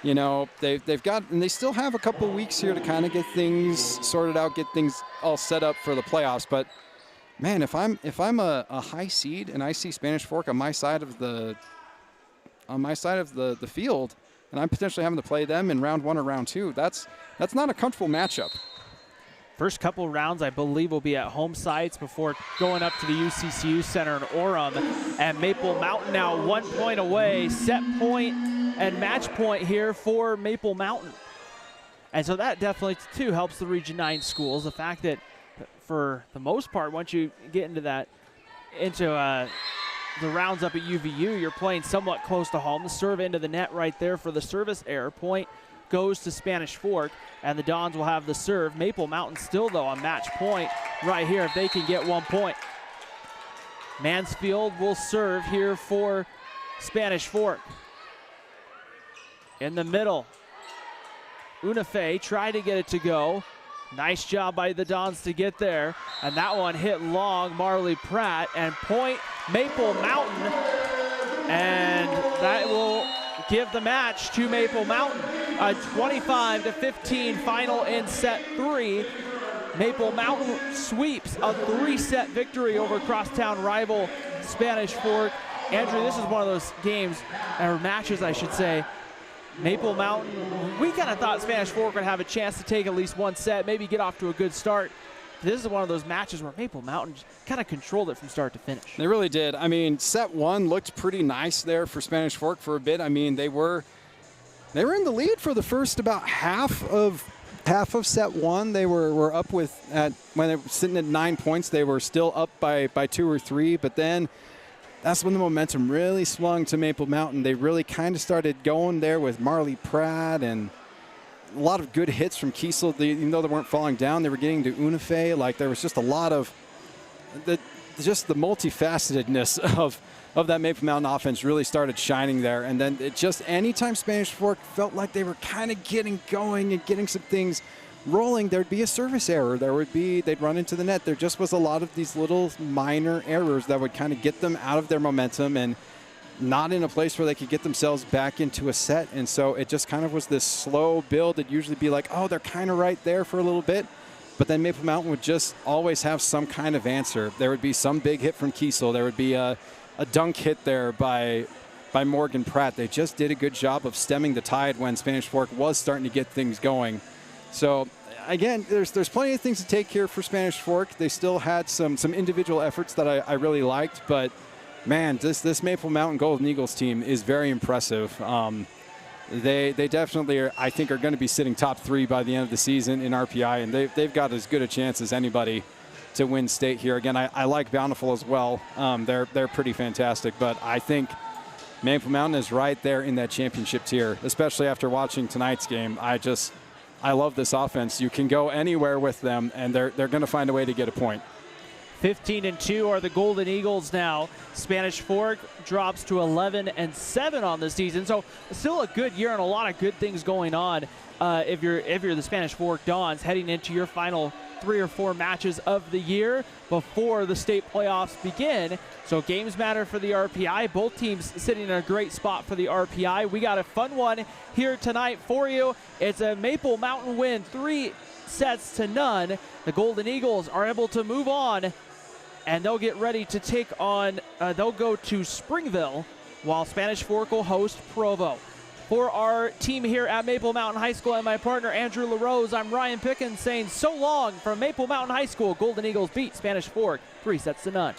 You know, they've got, and they still have a couple weeks here to kind of get things sorted out, get things all set up for the playoffs. But man, if I'm a high seed and I see Spanish Fork on my side of the field, and I'm potentially having to play them in round 1 or round 2, that's not a comfortable matchup. First couple rounds, I believe, will be at home sites before going up to the UCCU Center in Orem. And Maple Mountain now 1 point away, set point and match point here for Maple Mountain. And so that definitely, too, helps the Region 9 schools. The fact that, for the most part, once you get into the rounds up at UVU, you're playing somewhat close to home. The serve into the net right there for the service error. Point goes to Spanish Fork, and the Dons will have the serve. Maple Mountain still, though, on match point right here if they can get 1 point. Mansfield will serve here for Spanish Fork. In the middle, Unafe tried to get it to go. Nice job by the Dons to get there. And that one hit long, Marley Pratt, and point Maple Mountain. And that will give the match to Maple Mountain. A 25-15 final in set 3. Maple Mountain sweeps a 3-set victory over crosstown rival Spanish Fork. Andrew, this is one of those games, or matches I should say. Maple Mountain, we kind of thought Spanish Fork would have a chance to take at least 1 set, maybe get off to a good start. This is one of those matches where Maple Mountain kind of controlled it from start to finish. They really did. I mean, set 1 looked pretty nice there for Spanish Fork for a bit. I mean, they were in the lead for the first about half of set 1. They were up when they were sitting at 9 points. They were still up by 2 or 3, but then that's when the momentum really swung to Maple Mountain. They really kind of started going there with Marley Pratt and a lot of good hits from Kiesel. Even though they weren't falling down, they were getting to Unafe. Like, there was just a lot of the multifacetedness of that Maple Mountain offense really started shining there. And then it just, anytime Spanish Fork felt like they were kind of getting going and getting some things rolling, there'd be a service error. They'd run into the net. There just was a lot of these little minor errors that would kind of get them out of their momentum and not in a place where they could get themselves back into a set. And so it just kind of was this slow build. It'd usually be like, oh, they're kind of right there for a little bit. But then Maple Mountain would just always have some kind of answer. There would be some big hit from Kiesel. There would be a dunk hit there by Morgan Pratt. They just did a good job of stemming the tide when Spanish Fork was starting to get things going. So again, there's plenty of things to take here for Spanish Fork. They still had some individual efforts that I really liked, but man, this Maple Mountain Golden Eagles team is very impressive. They definitely are, I think, are going to be sitting top 3 by the end of the season in RPI, and they've got as good a chance as anybody to win state here. Again, I like Bountiful as well. They're pretty fantastic, but I think Maple Mountain is right there in that championship tier, especially after watching tonight's game. I love this offense. You can go anywhere with them, and they're going to find a way to get a point. 15-2 are the Golden Eagles now. Spanish Fork drops to 11-7 on the season. So still a good year and a lot of good things going on if you're the Spanish Fork Dons heading into your final 3 or 4 matches of the year before the state playoffs begin. So games matter for the RPI. Both teams sitting in a great spot for the RPI. We got a fun one here tonight for you. It's a Maple Mountain win, 3-0. The Golden Eagles are able to move on, and they'll get ready to take on, they'll go to Springville, while Spanish Fork will host Provo. For our team here at Maple Mountain High School and my partner Andrew LaRose, I'm Ryan Pickens saying so long from Maple Mountain High School. Golden Eagles beat Spanish Fork 3-0.